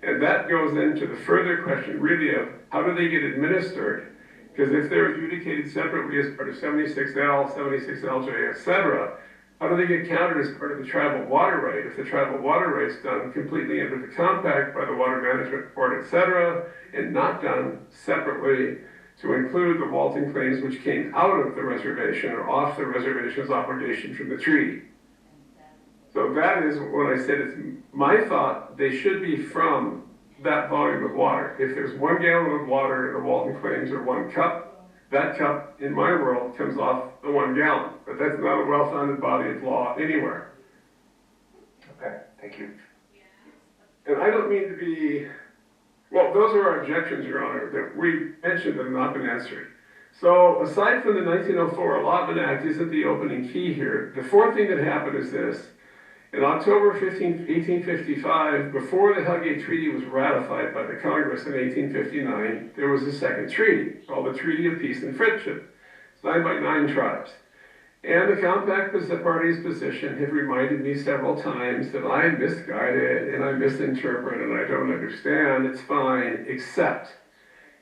And that goes into the further question, really, of how do they get administered? Because if they're adjudicated separately as part of 76L, 76LJ, etc., how do they get counted as part of the tribal water right? If the tribal water right's done completely under the compact by the Water Management Board, etc., and not done separately to include the Walton claims which came out of the reservation or off the reservation's obligation from the treaty. So that is what I said. It's my thought they should be from that volume of water. If there's 1 gallon of water in the Walton claims or 1 cup, that cup, in my world, comes off the 1 gallon. But that's not a well-founded body of law anywhere. Okay, thank you. And I don't mean to be, well, those are our objections, Your Honor, that we mentioned and not been answered. So aside from the 1904 Allotment Act isn't the opening key here, the fourth thing that happened is this. In October 1855, before the Hellgate Treaty was ratified by the Congress in 1859, there was a second treaty called the Treaty of Peace and Friendship, signed by 9 tribes. And the compact party's position have reminded me several times that I am misguided and I misinterpret and I don't understand. It's fine, except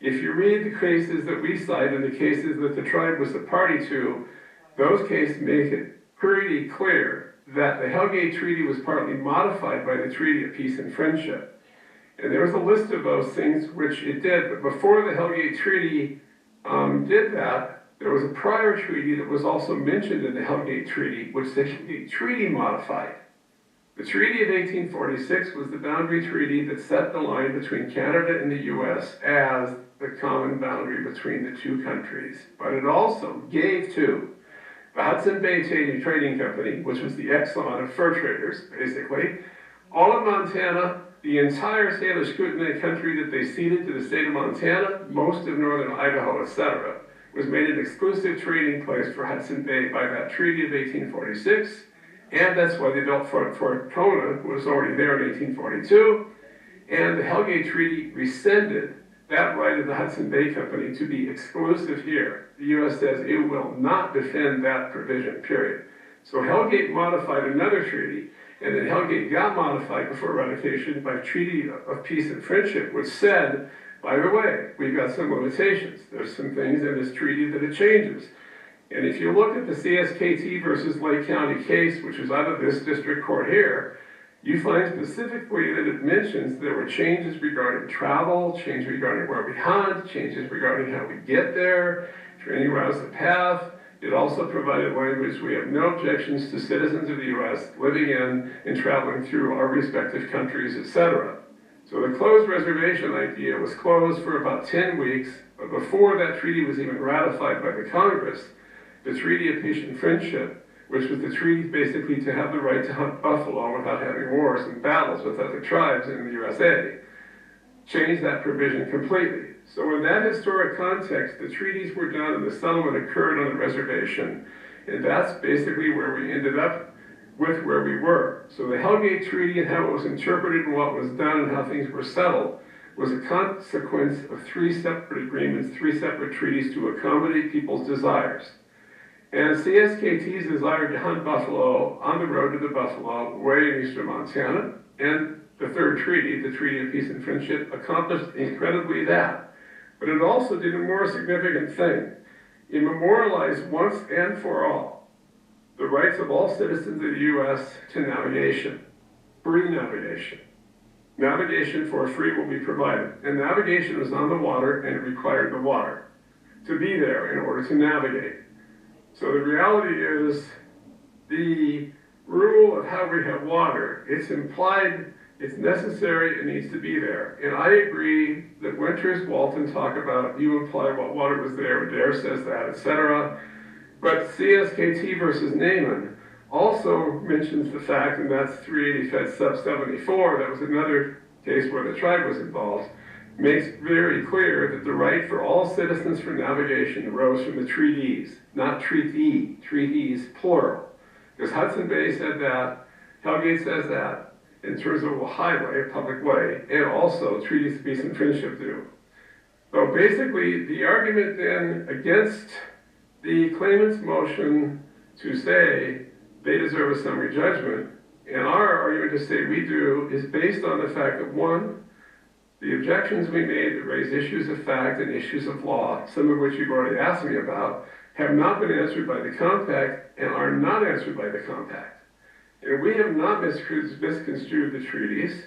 if you read the cases that we cite and the cases that the tribe was a party to, those cases make it pretty clear that the Hellgate Treaty was partly modified by the Treaty of Peace and Friendship. And there was a list of those things which it did, but before the Hellgate Treaty did that, there was a prior treaty that was also mentioned in the Hellgate Treaty, which the Hellgate Treaty modified. The Treaty of 1846 was the boundary treaty that set the line between Canada and the U.S. as the common boundary between the two countries. But it also gave to the Hudson Bay Trading Company, which was the Exxon of fur traders, basically, all of Montana, the entire Salish Kootenai country that they ceded to the state of Montana, most of northern Idaho, etc., was made an exclusive trading place for Hudson Bay by that Treaty of 1846, and that's why they built Fort Kona, who was already there in 1842, and the Hellgate Treaty rescinded that right of the Hudson Bay Company to be exclusive here. The U.S. says it will not defend that provision, period. So Hellgate modified another treaty, and then Hellgate got modified before ratification by Treaty of Peace and Friendship, which said, by the way, we've got some limitations. There's some things in this treaty that it changes. And if you look at the CSKT versus Lake County case, which is out of this district court here, you find specifically that it mentions there were changes regarding travel, changes regarding where we hunt, changes regarding how we get there, training routes the path. It also provided language, we have no objections to citizens of the U.S. living in and traveling through our respective countries, etc. So the closed reservation idea was closed for about 10 weeks, but before that treaty was even ratified by the Congress, the Treaty of Peace and Friendship, which was the treaty basically to have the right to hunt buffalo without having wars and battles with other tribes in the USA, changed that provision completely. So in that historic context, the treaties were done and the settlement occurred on the reservation, and that's basically where we ended up with where we were. So the Hellgate Treaty and how it was interpreted and what was done and how things were settled was a consequence of 3 separate agreements, 3 separate treaties to accommodate people's desires. And CSKT's desire to hunt buffalo on the road to the buffalo way in eastern Montana, and the third Vancouver Treaty, the Treaty of Peace and Friendship, accomplished incredibly that. But it also did a more significant thing. It memorialized once and for all the rights of all citizens of the U.S. to navigation, free navigation. Navigation for free will be provided. And navigation was on the water, and it required the water to be there in order to navigate. So the reality is the rule of how we have water, it's implied, it's necessary, it needs to be there. And I agree that Winters, Walton talk about, you imply what water was there, Adair says that, etc. But CSKT versus Naaman also mentions the fact, and that's 380 Fed Sub 74, that was another case where the tribe was involved, makes very clear that the right for all citizens for navigation arose from the treaties, not treaty, treaties plural. Because Hudson Bay said that, Hellgate says that, in terms of a highway, a public way, and also treaties of peace and friendship do. So basically, the argument then against the claimant's motion to say they deserve a summary judgment, and our argument to say we do, is based on the fact that, one, the objections we made that raise issues of fact and issues of law, some of which you've already asked me about, have not been answered by the compact and are not answered by the compact. And we have not misconstrued the treaties.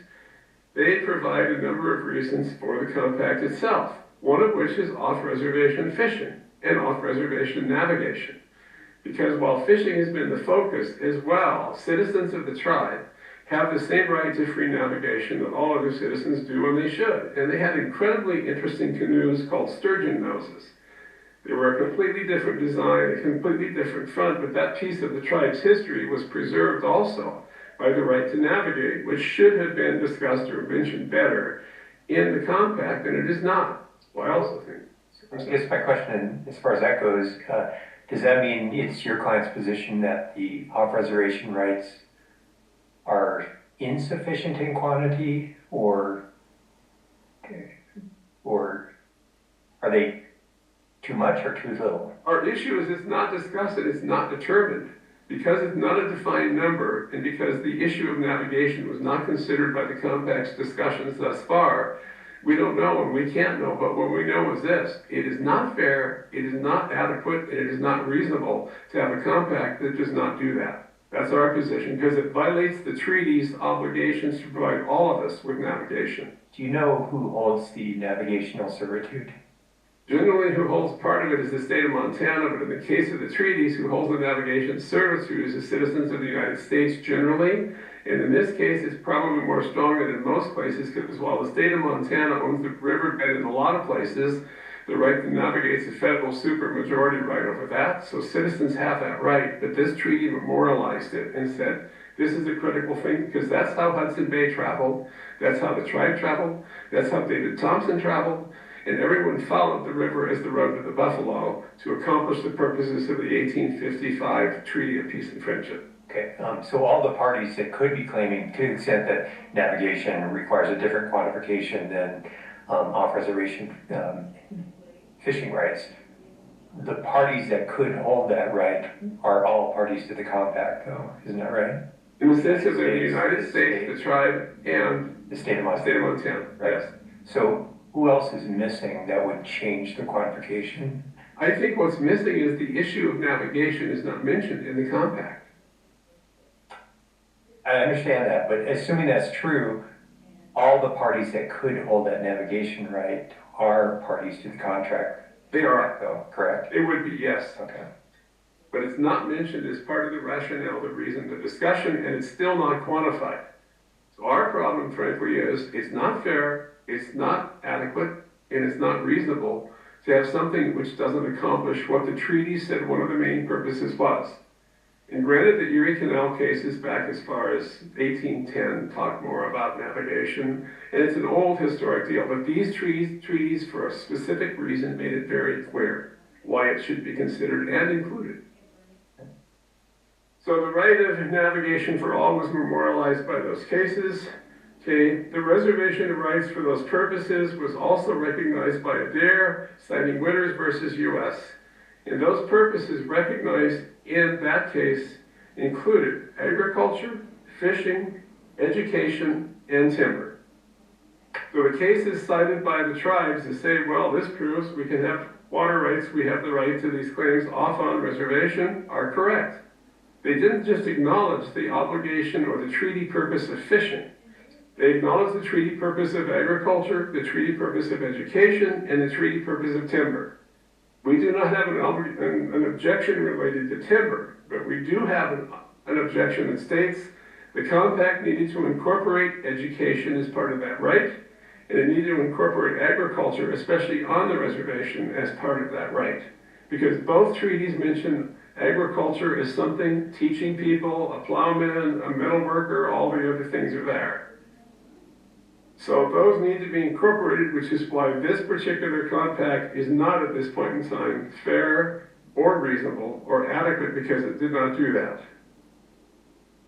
They provide a number of reasons for the compact itself, one of which is off-reservation fishing and off-reservation navigation. Because while fishing has been the focus as well, citizens of the tribe have the same right to free navigation that all other citizens do, and they should. And they had incredibly interesting canoes called sturgeon noses. They were a completely different design, a completely different front, but that piece of the tribe's history was preserved also by the right to navigate, which should have been discussed or mentioned better in the compact, and it is not. Well, I also think. I guess my question, as far as that goes, does that mean it's your client's position that the off-reservation rights are insufficient in quantity, or are they too much or too little? Our issue is it's not discussed and it's not determined. Because it's not a defined number, and because the issue of navigation was not considered by the compact's discussions thus far, we don't know and we can't know. But what we know is this: it is not fair, it is not adequate, and it is not reasonable to have a compact that does not do that. That's our position, because it violates the treaty's obligations to provide all of us with navigation. Do you know who holds the navigational servitude? Generally, who holds part of it is the state of Montana, but in the case of the treaties, who holds the navigation servitude is the citizens of the United States generally. And in this case, it's probably more strong than in most places, because while the state of Montana owns the riverbed in a lot of places, the right to navigate is a federal supermajority right over that. So citizens have that right, but this treaty memorialized it and said, this is a critical thing, because that's how Hudson Bay traveled, that's how the tribe traveled, that's how David Thompson traveled, and everyone followed the river as the road to the buffalo to accomplish the purposes of the 1855 Treaty of Peace and Friendship. Okay, so all the parties that could be claiming, to the extent that navigation requires a different quantification than off-reservation fishing rights, the parties that could hold that right are all parties to the compact, though, isn't that right? In the sense of the United States, the tribe, and the state of Montana. Right. Yes. So who else is missing that would change the quantification? I think what's missing is the issue of navigation is not mentioned in the compact. I understand that, but assuming that's true, all the parties that could hold that navigation right are parties to the contract. They are, though, correct? It would be, yes. Okay. But it's not mentioned as part of the rationale, the reason, the discussion, and it's still not quantified. So our problem, frankly, is it's not fair, it's not adequate, and it's not reasonable to have something which doesn't accomplish what the treaty said one of the main purposes was. And granted, the Erie Canal cases back as far as 1810 talk more about navigation, and it's an old historic deal, but these treaties for a specific reason made it very clear why it should be considered and included. So the right of navigation for all was memorialized by those cases. Okay, the reservation of rights for those purposes was also recognized by Adair, citing Winters versus U.S. And those purposes recognized in that case included agriculture, fishing, education, and timber. So the cases cited by the tribes to say, well, this proves we can have water rights, we have the right to these claims off on reservation, are correct. They didn't just acknowledge the obligation or the treaty purpose of fishing. They acknowledged the treaty purpose of agriculture, the treaty purpose of education, and the treaty purpose of timber. We do not have an objection related to timber, but we do have an objection that states the compact needed to incorporate education as part of that right, and it needed to incorporate agriculture, especially on the reservation, as part of that right. Because both treaties mention agriculture as something, teaching people, a plowman, a metal worker, all the other things are there. So those need to be incorporated, which is why this particular compact is not at this point in time fair or reasonable or adequate, because it did not do that.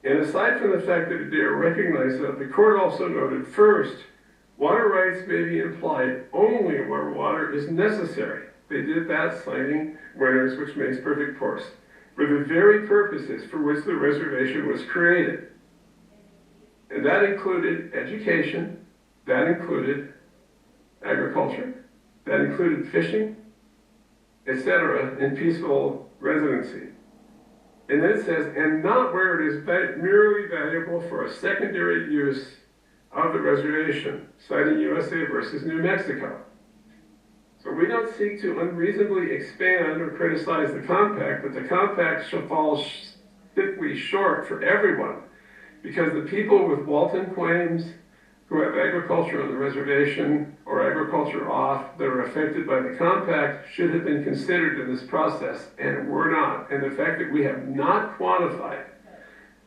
And aside from the fact that it did recognize that, the court also noted, first, water rights may be implied only where water is necessary. They did that, citing Winters, which makes perfect course, for the very purposes for which the reservation was created. And that included education, that included agriculture, that included fishing, etc., and peaceful residency. And then it says, and not where it is merely valuable for a secondary use of the reservation, citing USA versus New Mexico. So we don't seek to unreasonably expand or criticize the compact, but the compact shall fall thickly short for everyone, because the people with Walton claims who have agriculture on the reservation or agriculture off that are affected by the compact should have been considered in this process, and were not. And the fact that we have not quantified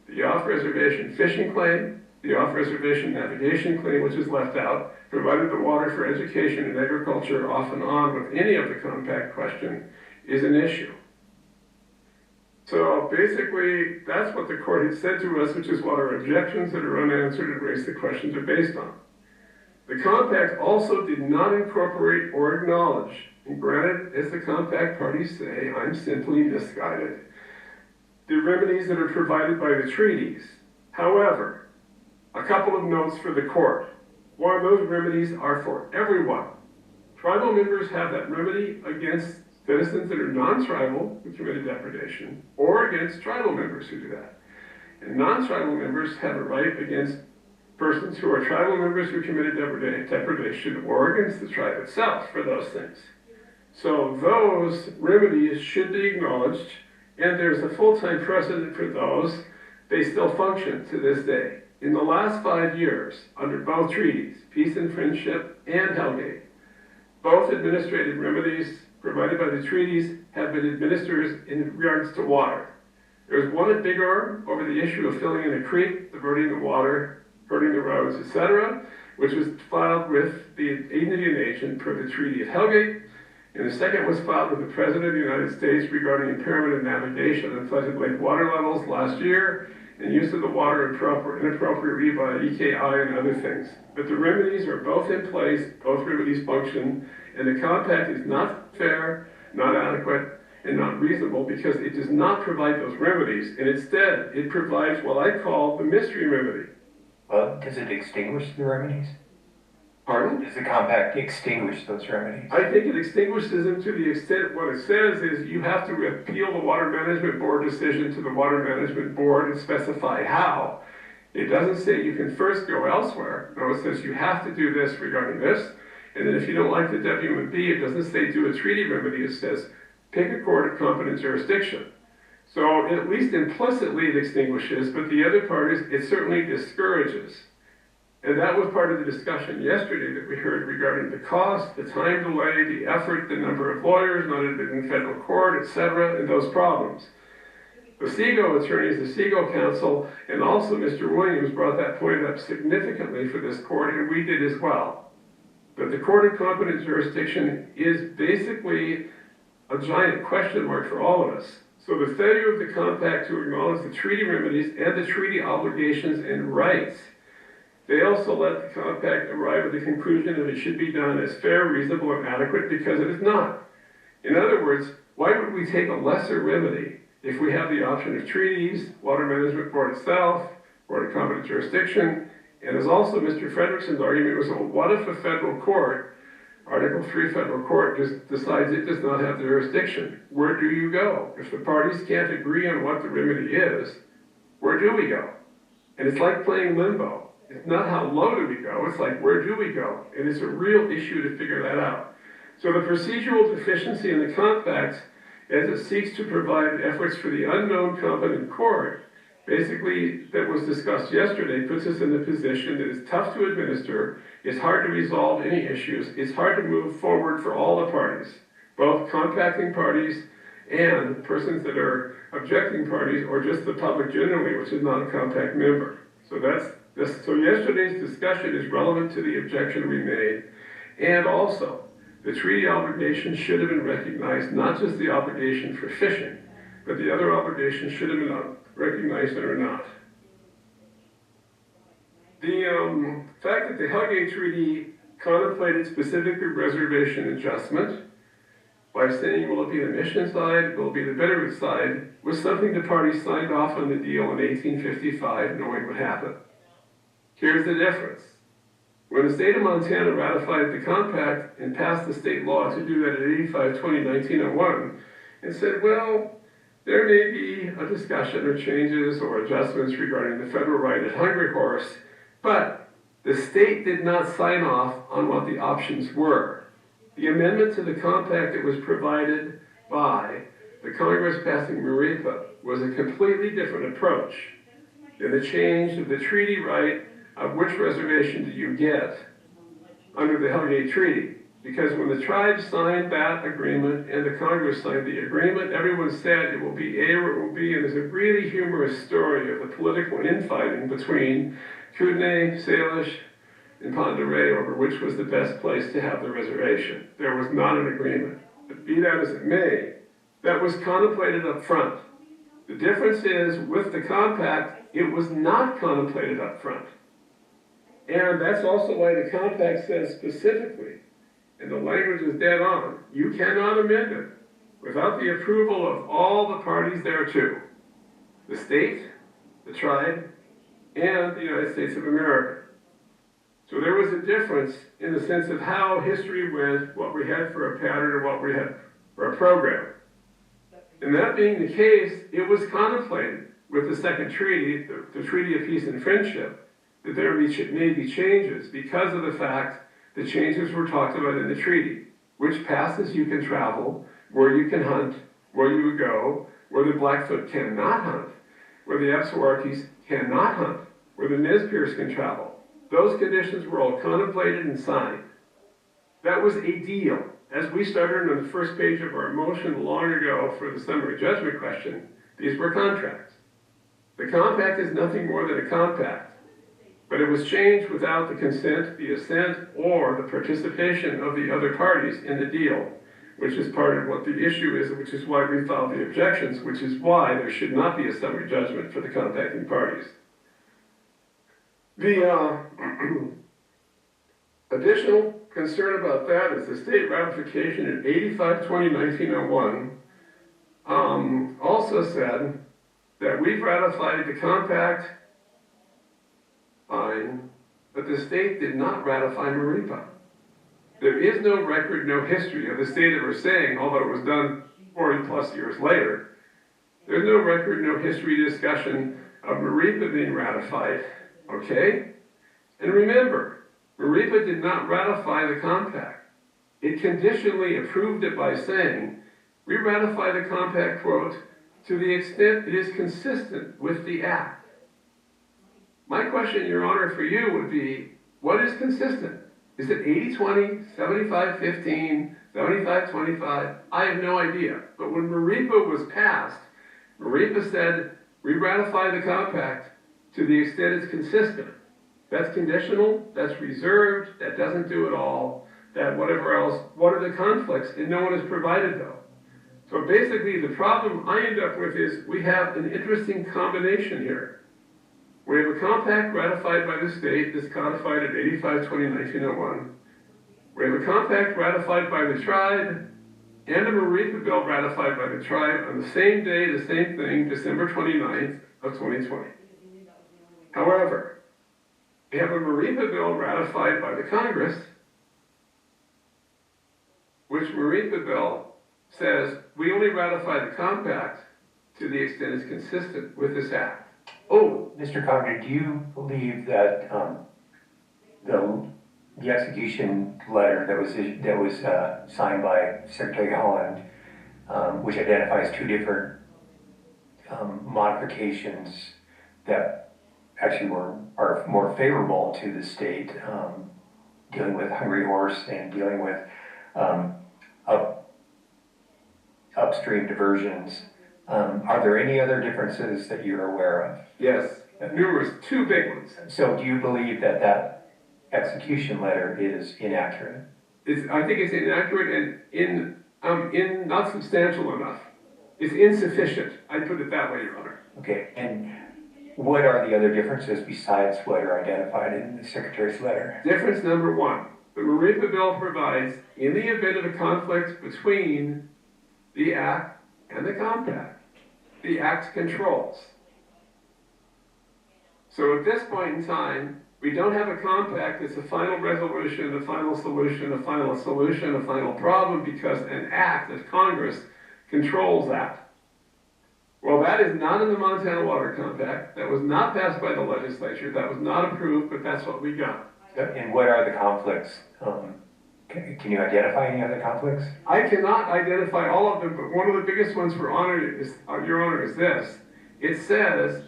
the off-reservation fishing claim, the off-reservation navigation claim, which is left out, provided the water for education and agriculture off and on with any of the compact question, is an issue. So basically, that's what the court had said to us, which is what our objections that are unanswered and raised the questions are based on. The compact also did not incorporate or acknowledge, and granted, as the compact parties say, I'm simply misguided, the remedies that are provided by the treaties. However, a couple of notes for the court. One of those remedies are for everyone. Tribal members have that remedy against citizens that are non-tribal who committed depredation, or against tribal members who do that. And non-tribal members have a right against persons who are tribal members who committed depredation, or against the tribe itself for those things. So those remedies should be acknowledged, and there's a full-time precedent for those. They still function to this day. In the last 5 years, under both treaties, Peace and Friendship and Hellgate, both administrative remedies provided by the treaties have been administered in regards to water. There was one at Big Arm over the issue of filling in a creek, diverting the water, hurting the roads, etc., which was filed with the Indian agent per the Treaty of Hellgate. And the second was filed with the President of the United States regarding impairment of navigation and flooded lake water levels last year, and use of the water inappropriately by EKI and other things. But the remedies are both in place, both remedies function, and the compact is not fair, not adequate, and not reasonable, because it does not provide those remedies, and instead it provides what I call the mystery remedy. Well, does it extinguish the remedies? Pardon? Does the compact extinguish those remedies? I think it extinguishes them to the extent what it says is you have to appeal the Water Management Board decision to the Water Management Board and specify how. It doesn't say you can first go elsewhere. No, it says you have to do this regarding this. And then if you don't like the W&B, it doesn't say do a treaty remedy. It says pick a court of competent jurisdiction. So at least implicitly it extinguishes, but the other part is it certainly discourages. And that was part of the discussion yesterday that we heard regarding the cost, the time delay, the effort, the number of lawyers not admitted in federal court, etc., and those problems. The Seago attorneys, the Seago counsel, and also Mr. Williams brought that point up significantly for this court, and we did as well. But the court of competent jurisdiction is basically a giant question mark for all of us. So the failure of the compact to acknowledge the treaty remedies and the treaty obligations and rights, they also let the compact arrive at the conclusion that it should be done as fair, reasonable, and adequate, because it is not. In other words, why would we take a lesser remedy if we have the option of treaties, Water Management Board itself, Board of Competent Jurisdiction, And as also Mr. Frederickson's argument was, well, what if a federal court, Article 3 federal court, just decides it does not have the jurisdiction? Where do you go? If the parties can't agree on what the remedy is, where do we go? And it's like playing limbo. It's not how low do we go, it's like where do we go? And it's a real issue to figure that out. So the procedural deficiency in the compact, as it seeks to provide efforts for the unknown competent court, basically that was discussed yesterday, puts us in the position that it's tough to administer, it's hard to resolve any issues, it's hard to move forward for all the parties, both compacting parties and persons that are objecting parties, or just the public generally, which is not a compact member. So so yesterday's discussion is relevant to the objection we made, and also the treaty obligation should have been recognized, not just the obligation for fishing, but the other obligations should have been recognized or not. The fact that the Hellgate Treaty contemplated specifically reservation adjustment by saying, will it be the mission side, will it be the Bitterroot side, was something the parties signed off on the deal in 1855, knowing what happened. Here's the difference. When the state of Montana ratified the compact and passed the state law to do that at 85-20-1901, and said, well, there may be a discussion or changes or adjustments regarding the federal right at Hungry Horse, but the state did not sign off on what the options were. The amendment to the compact that was provided by the Congress passing MARIPA was a completely different approach than the change of the treaty right of which reservation do you get under the Hellgate Treaty. Because when the tribes signed that agreement and the Congress signed the agreement, everyone said it will be A or it will be, and there's a really humorous story of the political infighting between Kootenai, Salish, and Pend Oreille over which was the best place to have the reservation. There was not an agreement. But be that as it may, that was contemplated up front. The difference is, with the compact, it was not contemplated up front. And that's also why the compact says specifically, and the language is dead on, you cannot amend it without the approval of all the parties thereto. The state, the tribe, and the United States of America. So there was a difference in the sense of how history went, what we had for a pattern and what we had for a program. And that being the case, it was contemplated with the second treaty, the Treaty of Peace and Friendship, that there may be changes because of the fact the changes were talked about in the treaty. Which passes you can travel, where you can hunt, where you would go, where the Blackfoot cannot hunt, where the Absarookes cannot hunt, where the Nez Perce can travel. Those conditions were all contemplated and signed. That was a deal. As we started on the first page of our motion long ago for the summary judgment question, these were contracts. The compact is nothing more than a compact. But it was changed without the consent, the assent, or the participation of the other parties in the deal, which is part of what the issue is, which is why we filed the objections, which is why there should not be a summary judgment for the compacting parties. The additional concern about that is the state ratification in 85-20-1901 also said that we've ratified the compact, fine, but the state did not ratify MARIPA. There is no record, no history of the state ever saying, although it was done 40 plus years later, there's no record, no history discussion of MARIPA being ratified, okay? And remember, MARIPA did not ratify the compact. It conditionally approved it by saying, we ratify the compact, quote, to the extent it is consistent with the act. My question, Your Honor, for you would be, what is consistent? Is it 80-20, 75-15, 75-25? I have no idea. But when MARIPA was passed, MARIPA said, we ratify the compact to the extent it's consistent. That's conditional, that's reserved, that doesn't do it all, that whatever else. What are the conflicts? And no one has provided those. So basically, the problem I end up with is we have an interesting combination here. We have a compact ratified by the state that's codified at 85-20-1901. We have a compact ratified by the tribe and a MARIPA bill ratified by the tribe on the same day, the same thing, December 29th of 2020. However, We have a Maripa bill ratified by the Congress, which Maripa bill says we only ratify the compact to the extent it's consistent with this act. Oh, Mr. Congdon, do you believe that the execution letter that was signed by Secretary Holland, which identifies two different modifications that actually are more favorable to the state, dealing with Hungry Horse and dealing with upstream diversions. Are there any other differences that you're aware of? Yes, numerous, two big ones. So do you believe that execution letter is inaccurate? I think it's inaccurate and not substantial enough. It's insufficient. I put it that way, Your Honor. Okay, and what are the other differences besides what are identified in the Secretary's letter? Difference number one, the Maripa bill provides, in the event of a conflict between the Act and the compact, the Act controls. So at this point in time, we don't have a compact that's a final resolution, a final solution, a final solution, a final problem, because an Act of Congress controls that. Well, that is not in the Montana Water Compact. That was not passed by the legislature. That was not approved, but that's what we got. And what are the conflicts? Can you identify any other conflicts? I cannot identify all of them, but one of the biggest ones for Your Honor, is this. It says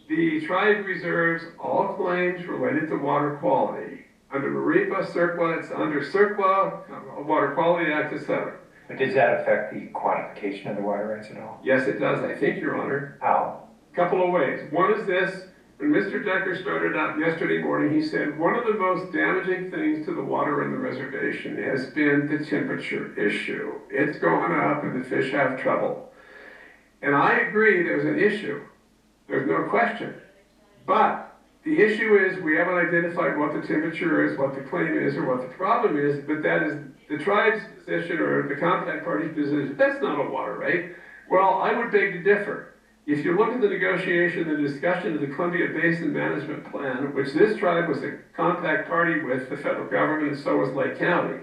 the tribe reserves all claims related to water quality. Under Maripa, CERCLA, it's under CERCLA, Water Quality Act, etc. But does that affect the quantification of the water rights at all? Yes, it does, I think, Your Honor. How? A couple of ways. One is this. When Mr. Decker started out yesterday morning, he said one of the most damaging things to the water in the reservation has been the temperature issue. It's gone up and the fish have trouble. And I agree there's an issue. There's no question. But the issue is we haven't identified what the temperature is, what the claim is, or what the problem is, but that is the tribe's position or the compact party's position. That's not a water right. Well, I would beg to differ. If you look at the negotiation, the discussion of the Columbia Basin Management Plan, which this tribe was a compact party with the federal government, and so was Lake County,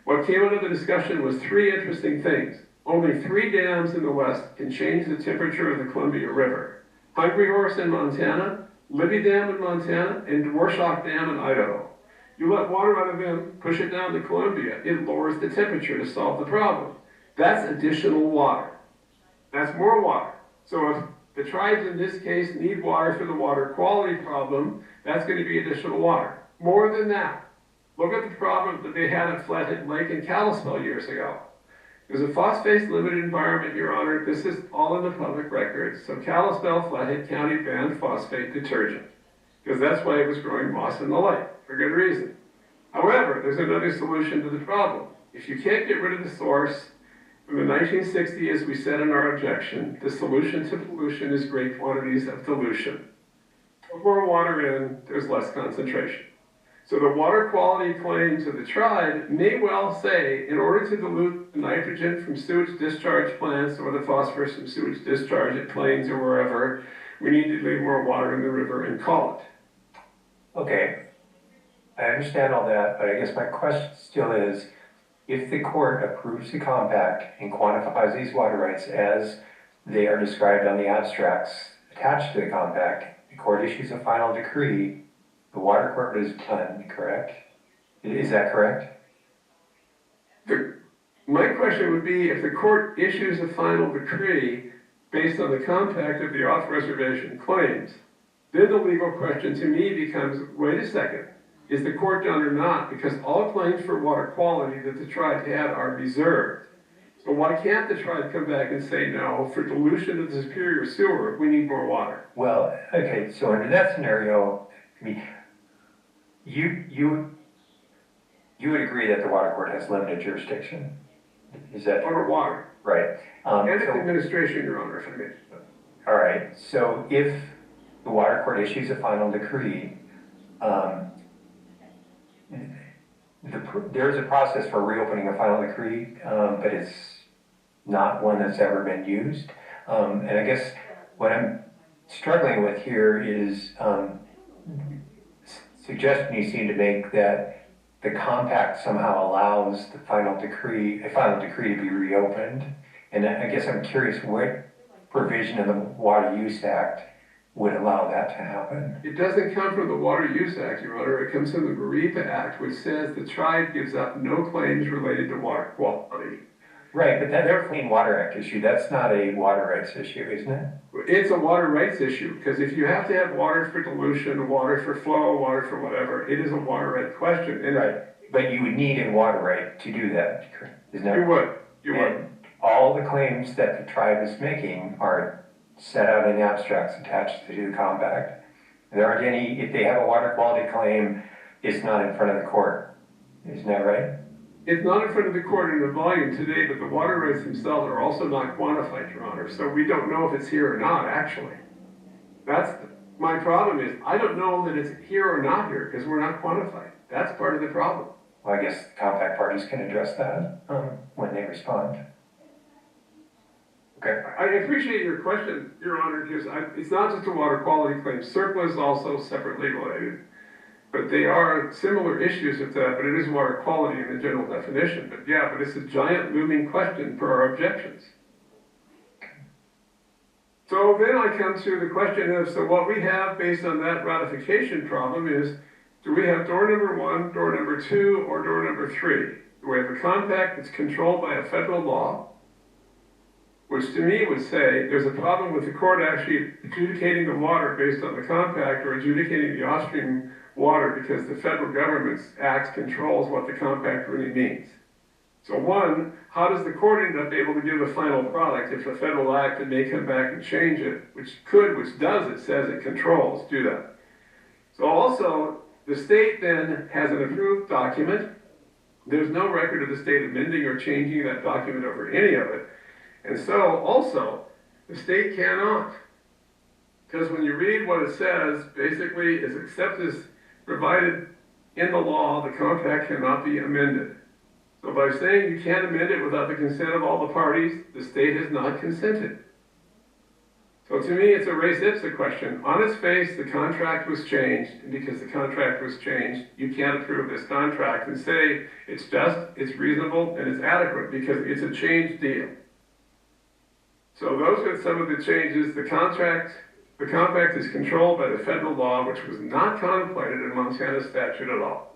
what came out of the discussion was three interesting things. Only 3 dams in the west can change the temperature of the Columbia River. Hungry Horse in Montana, Libby Dam in Montana, and Dvorak Dam in Idaho. You let water out of them, push it down to Columbia, it lowers the temperature to solve the problem. That's additional water. That's more water. So if the tribes in this case need water for the water quality problem, that's going to be additional water. More than that, look at the problem that they had at Flathead Lake in Kalispell years ago. It was a phosphate limited environment, Your Honor. This is all in the public record. So Kalispell, Flathead County banned phosphate detergent because that's why it was growing moss in the lake, for good reason. However, there's another solution to the problem. If you can't get rid of the source, from the 1960s, as we said in our objection, the solution to pollution is great quantities of dilution. Put more water in, there's less concentration. So the water quality claims of the tribe may well say, in order to dilute the nitrogen from sewage discharge plants or the phosphorus from sewage discharge at Plains or wherever, we need to leave more water in the river and call it. Okay, I understand all that, but I guess my question still is, if the court approves the compact and quantifies these water rights as they are described on the abstracts attached to the compact, the court issues a final decree, the water court is done, correct? Is that correct? My question would be, if the court issues a final decree based on the compact of the off-reservation claims, then the legal question to me becomes, wait a second, is the court done or not? Because all claims for water quality that the tribe had are reserved. So why can't the tribe come back and say, no, for dilution of the superior sewer, we need more water? Well, okay, so under that scenario, I mean, you would agree that the water court has limited jurisdiction? Is that Over water. right? And administration, Your Honor, if I may. All right, so if the water court issues a final decree, there's a process for reopening a final decree, but it's not one that's ever been used. And I guess what I'm struggling with here is suggestion you seem to make that the compact somehow allows a final decree to be reopened. And I guess I'm curious what provision of the Water Use Act would allow that to happen. It doesn't come from the Water Use Act, Your Honor. It comes from the MARIPA Act, which says the tribe gives up no claims related to water quality. Right, but that's a Clean Water Act issue. That's not a water rights issue, isn't it? It's a water rights issue, because if you have to have water for dilution, water for flow, water for whatever, it is a water right question. And right, but you would need a water right to do that, isn't it? You would. And all the claims that the tribe is making are set out in abstracts attached to the compact. There aren't any, if they have a water quality claim, it's not in front of the court. Isn't that right? It's not in front of the court in a volume today, but the water rights themselves are also not quantified, Your Honor. So we don't know if it's here or not, actually. My problem is, I don't know that it's here or not here, because we're not quantified. That's part of the problem. Well, I guess the compact parties can address that when they respond. Okay. I appreciate your question, Your Honor, because it's not just a water quality claim. Surplus is also separately related. But they are similar issues with that, but it is water quality in the general definition. But yeah, but it's a giant looming question for our objections. So then I come to the question of, so what we have based on that ratification problem is, do we have door number 1, door number 2, or door number 3? Do we have a compact that's controlled by a federal law, which to me would say there's a problem with the court actually adjudicating the water based on the compact or adjudicating the Austrian water because the federal government's act controls what the compact really means. So one, how does the court end up able to give a final product if a federal act that may come back and change it, which does, it says it controls, do that. So also, the state then has an approved document. There's no record of the state amending or changing that document over any of it. And so also, the state cannot. Because when you read what it says, basically, is except as provided in the law, the compact cannot be amended. So by saying you can't amend it without the consent of all the parties, the state has not consented. So to me, it's a res ipsa question. On its face, the contract was changed, and because the contract was changed, you can't approve this contract and say it's just, it's reasonable, and it's adequate because it's a changed deal. So those are some of the changes. The compact is controlled by the federal law, which was not contemplated in Montana statute at all.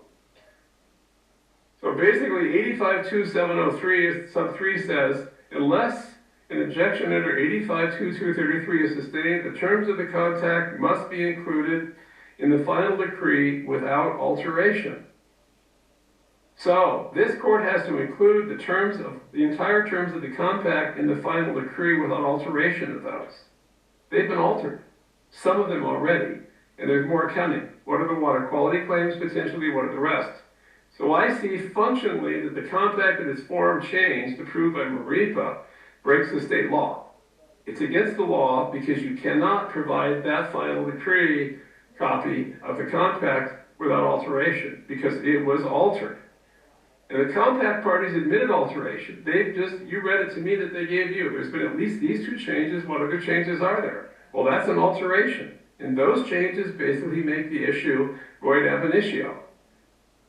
So basically, 85.2703 sub 3 says, unless an objection under 85.2233 is sustained, the terms of the contract must be included in the final decree without alteration. So this court has to include the entire terms of the compact in the final decree without alteration of those. They've been altered, some of them already, and there's more coming. What are the water quality claims potentially? What are the rest? So I see functionally that the compact in its form changed, approved by MARIPA, breaks the state law. It's against the law because you cannot provide that final decree copy of the compact without alteration because it was altered. And the compact parties admitted alteration. You read it to me that they gave you. There's been at least these 2 changes. What other changes are there? Well, that's an alteration. And those changes basically make the issue void ab initio.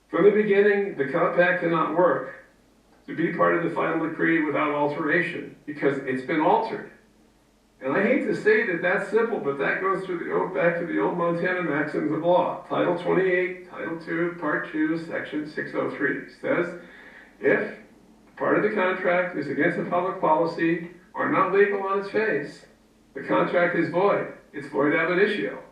From the beginning, the compact cannot work to be part of the final decree without alteration because it's been altered. And I hate to say that that's simple, but that goes back to the old Montana maxims of law. Title 28, Title 2, Part 2, Section 603 says, if part of the contract is against a public policy or not legal on its face, the contract is void. It's void ab initio.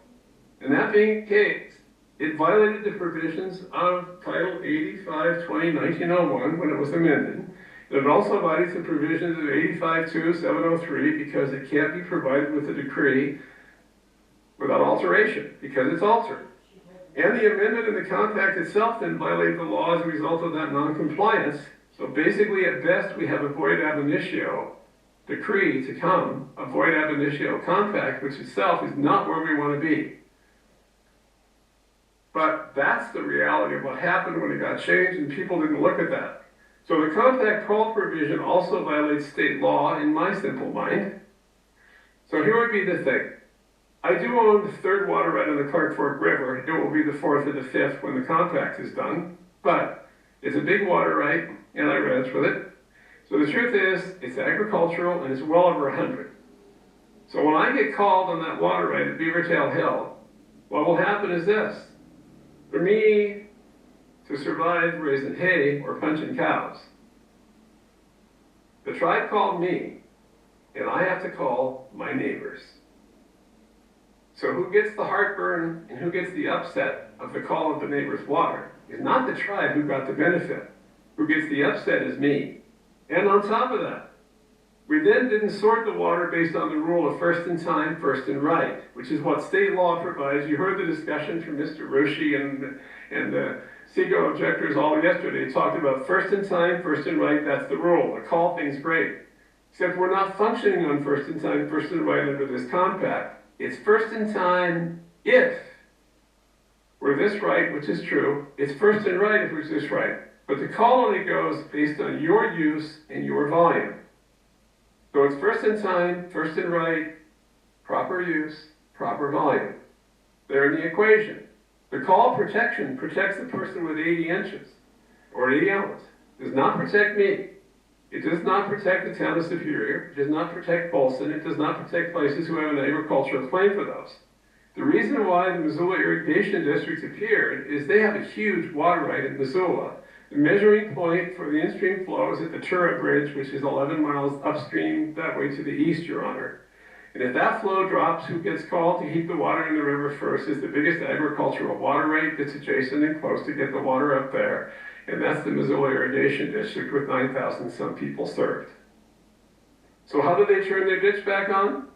And that being the case, it violated the provisions of Title 85-20-1901 when it was amended. And it also violates the provisions of 85.2.703 because it can't be provided with a decree without alteration because it's altered. And the amendment in the compact itself then violated the law as a result of that noncompliance. So basically, at best, we have a void ab initio decree to come, a void ab initio compact, which itself is not where we want to be. But that's the reality of what happened when it got changed, and people didn't look at that. So the compact call provision also violates state law in my simple mind. So here would be the thing. I do own the third water right on the Clark Fork River. It will be the fourth or the fifth when the compact is done, but it's a big water right, and I ranch with it. So the truth is, it's agricultural and it's well over 100. So when I get called on that water right at Beavertail Hill, what will happen is this. For me to survive raising hay or punching cows, the tribe called me, and I have to call my neighbors. So who gets the heartburn and who gets the upset of the call of the neighbor's water is not the tribe who got the benefit. Who gets the upset is me. And on top of that, we then didn't sort the water based on the rule of first in time, first in right, which is what state law provides. You heard the discussion from Mr. Roshi and the SEGO objectors all yesterday. They talked about first in time, first in right. That's the rule. The call thing's great. Except we're not functioning on first in time, first in right under this compact. It's first in time if we're this right, which is true. It's first in right if we're this right. But the call only goes based on your use and your volume. So it's first in time, first in right, proper use, proper volume. They're in the equation. The call protection protects the person with 80 inches or 80 ounce. It does not protect me. It does not protect the town of Superior. It does not protect Polson. It does not protect places who have an agricultural claim for those. The reason why the Missoula Irrigation Districts appeared is they have a huge water right in Missoula. The measuring point for the in-stream flow is at the Tura Bridge, which is 11 miles upstream that way to the east, Your Honor. And if that flow drops, who gets called to heat the water in the river first is the biggest agricultural water right that's adjacent and close to get the water up there. And that's the Missoula Irrigation District with 9,000 some people served. So how do they turn their ditch back on?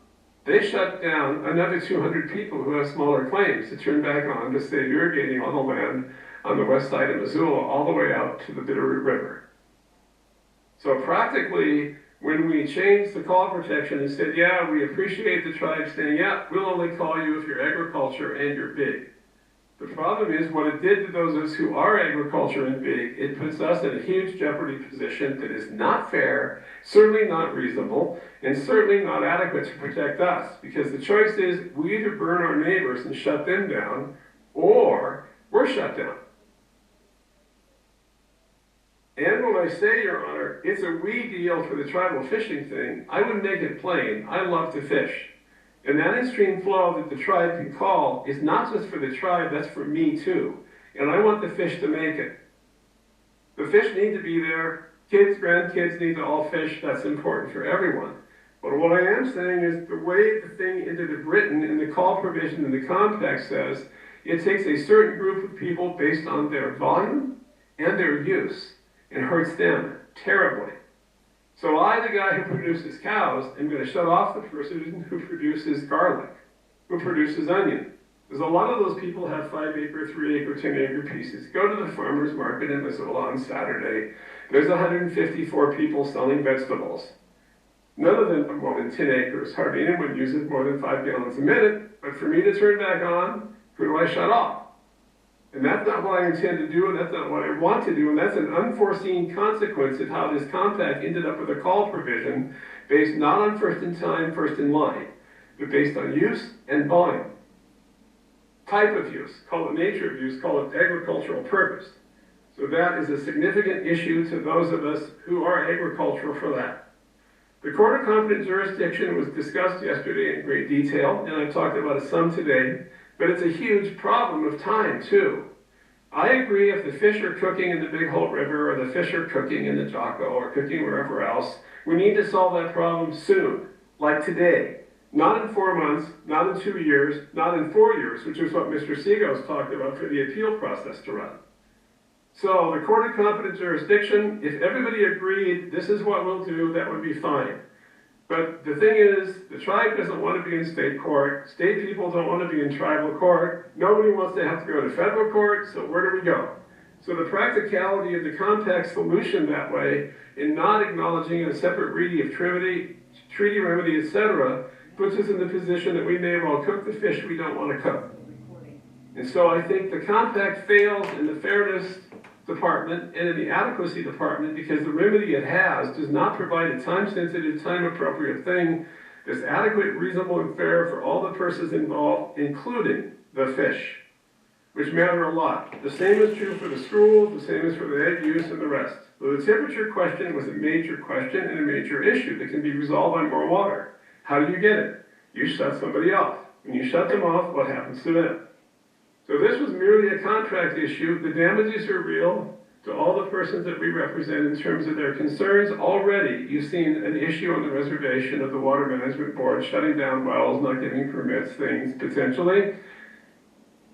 They shut down another 200 people who have smaller claims to turn back on to save irrigating all the land on the west side of Missoula all the way out to the Bitterroot River. So practically, when we changed the call protection and said, yeah, we appreciate the tribe saying, yeah, we'll only call you if you're agriculture and you're big. The problem is what it did to those of us who are agriculture and big, it puts us in a huge jeopardy position that is not fair, certainly not reasonable, and certainly not adequate to protect us. Because the choice is we either burn our neighbors and shut them down, or we're shut down. And when I say, Your Honor, it's a we deal for the tribal fishing thing, I would make it plain. I love to fish. And that in-stream flow that the tribe can call is not just for the tribe, that's for me too. And I want the fish to make it. The fish need to be there. Kids, grandkids need to all fish. That's important for everyone. But what I am saying is the way the thing ended up written in the call provision in the compact says, it takes a certain group of people based on their volume and their use and hurts them terribly. So I, the guy who produces cows, am going to shut off the person who produces garlic, who produces onion. Because a lot of those people have 5-acre, 3-acre, 10-acre pieces. Go to the farmer's market in Missoula on Saturday. There's 154 people selling vegetables. None of them are more than 10 acres. Hardly anyone uses more than 5 gallons a minute. But for me to turn back on, who do I shut off? And that's not what I intend to do, and that's not what I want to do, and that's an unforeseen consequence of how this compact ended up with a call provision based not on first in time, first in line, but based on use and volume. Type of use, call it nature of use, call it agricultural purpose. So that is a significant issue to those of us who are agricultural for that. The court of competent jurisdiction was discussed yesterday in great detail, and I talked about it some today. But it's a huge problem of time, too. I agree if the fish are cooking in the Big Hole River or the fish are cooking in the Jocko or cooking wherever else, we need to solve that problem soon, like today. Not in 4 months, not in 2 years, not in 4 years, which is what Mr. Sego's talked about for the appeal process to run. So the court of competent jurisdiction, if everybody agreed this is what we'll do, that would be fine. But the thing is, the tribe doesn't want to be in state court. State people don't want to be in tribal court. Nobody wants to have to go to federal court, so where do we go? So the practicality of the compact solution that way, in not acknowledging a separate treaty remedy, etc., puts us in the position that we may well cook the fish we don't want to cook. And so I think the compact fails in the fairness department and in the adequacy department because the remedy it has does not provide a time-sensitive, time-appropriate thing It's adequate, reasonable, and fair for all the persons involved, including the fish, which matter a lot. The same is true for the schools, the same is for the egg use and the rest. So the temperature question was a major question and a major issue that can be resolved by more water. How do you get it? You shut somebody off. When you shut them off, what happens to them? So this was merely a contract issue. The damages are real to all the persons that we represent in terms of their concerns. Already, you've seen an issue on the reservation of the Water Management Board shutting down wells, not giving permits, things potentially.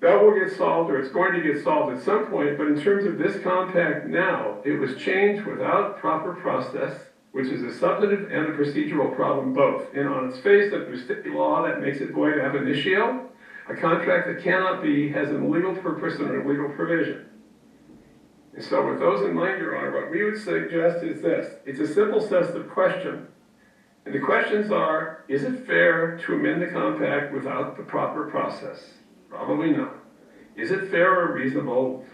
That will get solved, or it's going to get solved at some point, but in terms of this compact now, it was changed without proper process, which is a substantive and a procedural problem both. And on its face, under state law, that makes it void ab initio. A contract that cannot be has an illegal purpose and an illegal provision. And so with those in mind, Your Honor, what we would suggest is this. It's a simple set of questions. And the questions are, is it fair to amend the compact without the proper process? Probably not. Is it fair or reasonable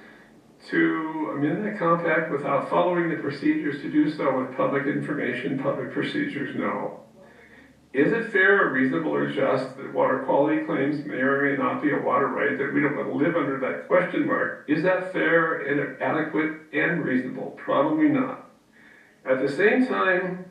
to amend that compact without following the procedures to do so with public information, public procedures? No. Is it fair or reasonable or just that water quality claims may or may not be a water right, that we don't want to live under that question mark? Is that fair and adequate and reasonable? Probably not. At the same time,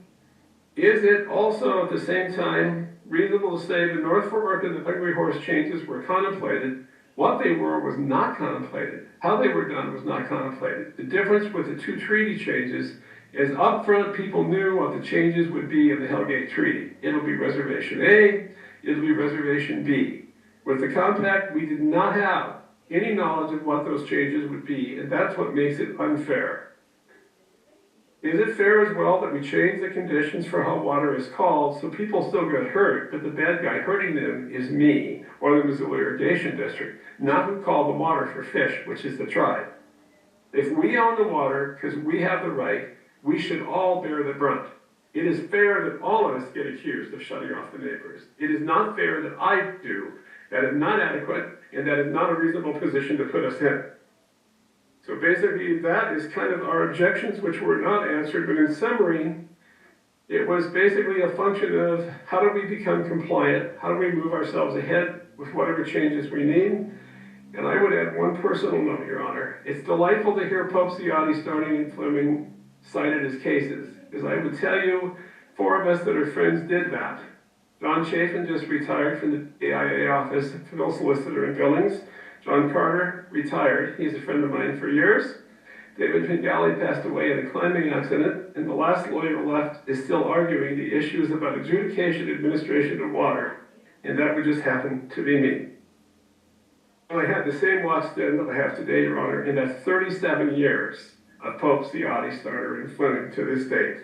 is it also at the same time reasonable to say the North Fort Worth and the Hungry Horse changes were contemplated? What they were was not contemplated. How they were done was not contemplated. The difference with the two treaty changes is up front people knew what the changes would be in the Hellgate Treaty. It'll be Reservation A, it'll be Reservation B. With the compact, we did not have any knowledge of what those changes would be, and that's what makes it unfair. Is it fair as well that we change the conditions for how water is called so people still get hurt, but the bad guy hurting them is me or the Missoula Irrigation District, not who called the water for fish, which is the tribe? If we own the water because we have the right, we should all bear the brunt. It is fair that all of us get accused of shutting off the neighbors. It is not fair that I do. That is not adequate, and that is not a reasonable position to put us in. So basically, that is kind of our objections, which were not answered, but in summary, it was basically a function of how do we become compliant, how do we move ourselves ahead with whatever changes we need. And I would add one personal note, Your Honor. It's delightful to hear Pope Ciotti, Stoney, and Fleming cited as cases, because I would tell you, 4 of us that are friends did that. John Chafin just retired from the AIA office, Phil Solicitor in Billings. John Carter retired. He's a friend of mine for years. David Pingali passed away in a climbing accident, and the last lawyer left is still arguing the issues about adjudication, administration of water, and that would just happen to be me. And I had the same watch then that I have today, Your Honor, and that's 37 years of Pope Ciotti, Starter, and Fleming to this date.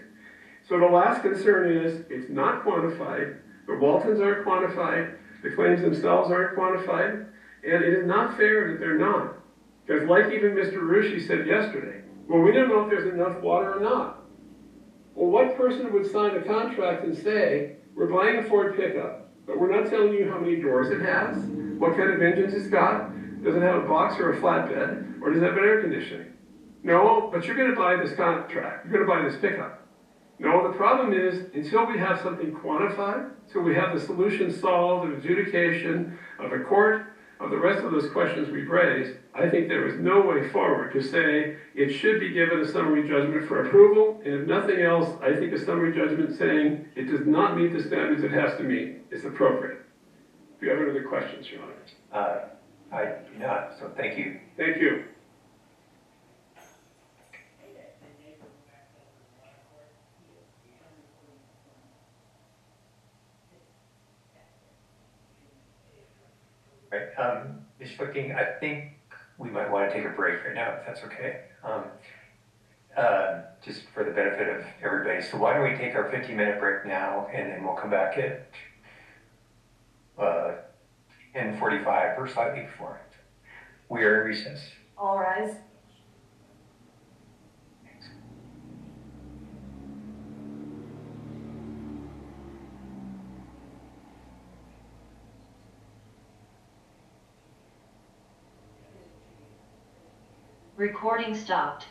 So the last concern is it's not quantified. The Waltons aren't quantified. The claims themselves aren't quantified. And it is not fair that they're not. Because like even Mr. Rushi said yesterday, well, we don't know if there's enough water or not. Well, what person would sign a contract and say, we're buying a Ford pickup, but we're not telling you how many doors it has, what kind of engines it's got, does it have a box or a flatbed, or does it have air conditioning? No, but you're going to buy this contract. You're going to buy this pickup. No, the problem is, until we have something quantified, until we have the solution solved, of adjudication, of a court, of the rest of those questions we've raised, I think there is no way forward to say it should be given a summary judgment for approval, and if nothing else, I think a summary judgment saying it does not meet the standards it has to meet is appropriate. Do you have any other questions, Your Honor? I do not, so thank you. Thank you. Right, Ms. Flicking, I think we might want to take a break right now, if that's okay. Just for the benefit of everybody. So why don't we take our 15-minute break now, and then we'll come back at 10:45 or slightly before. We are in recess. All rise. Recording stopped.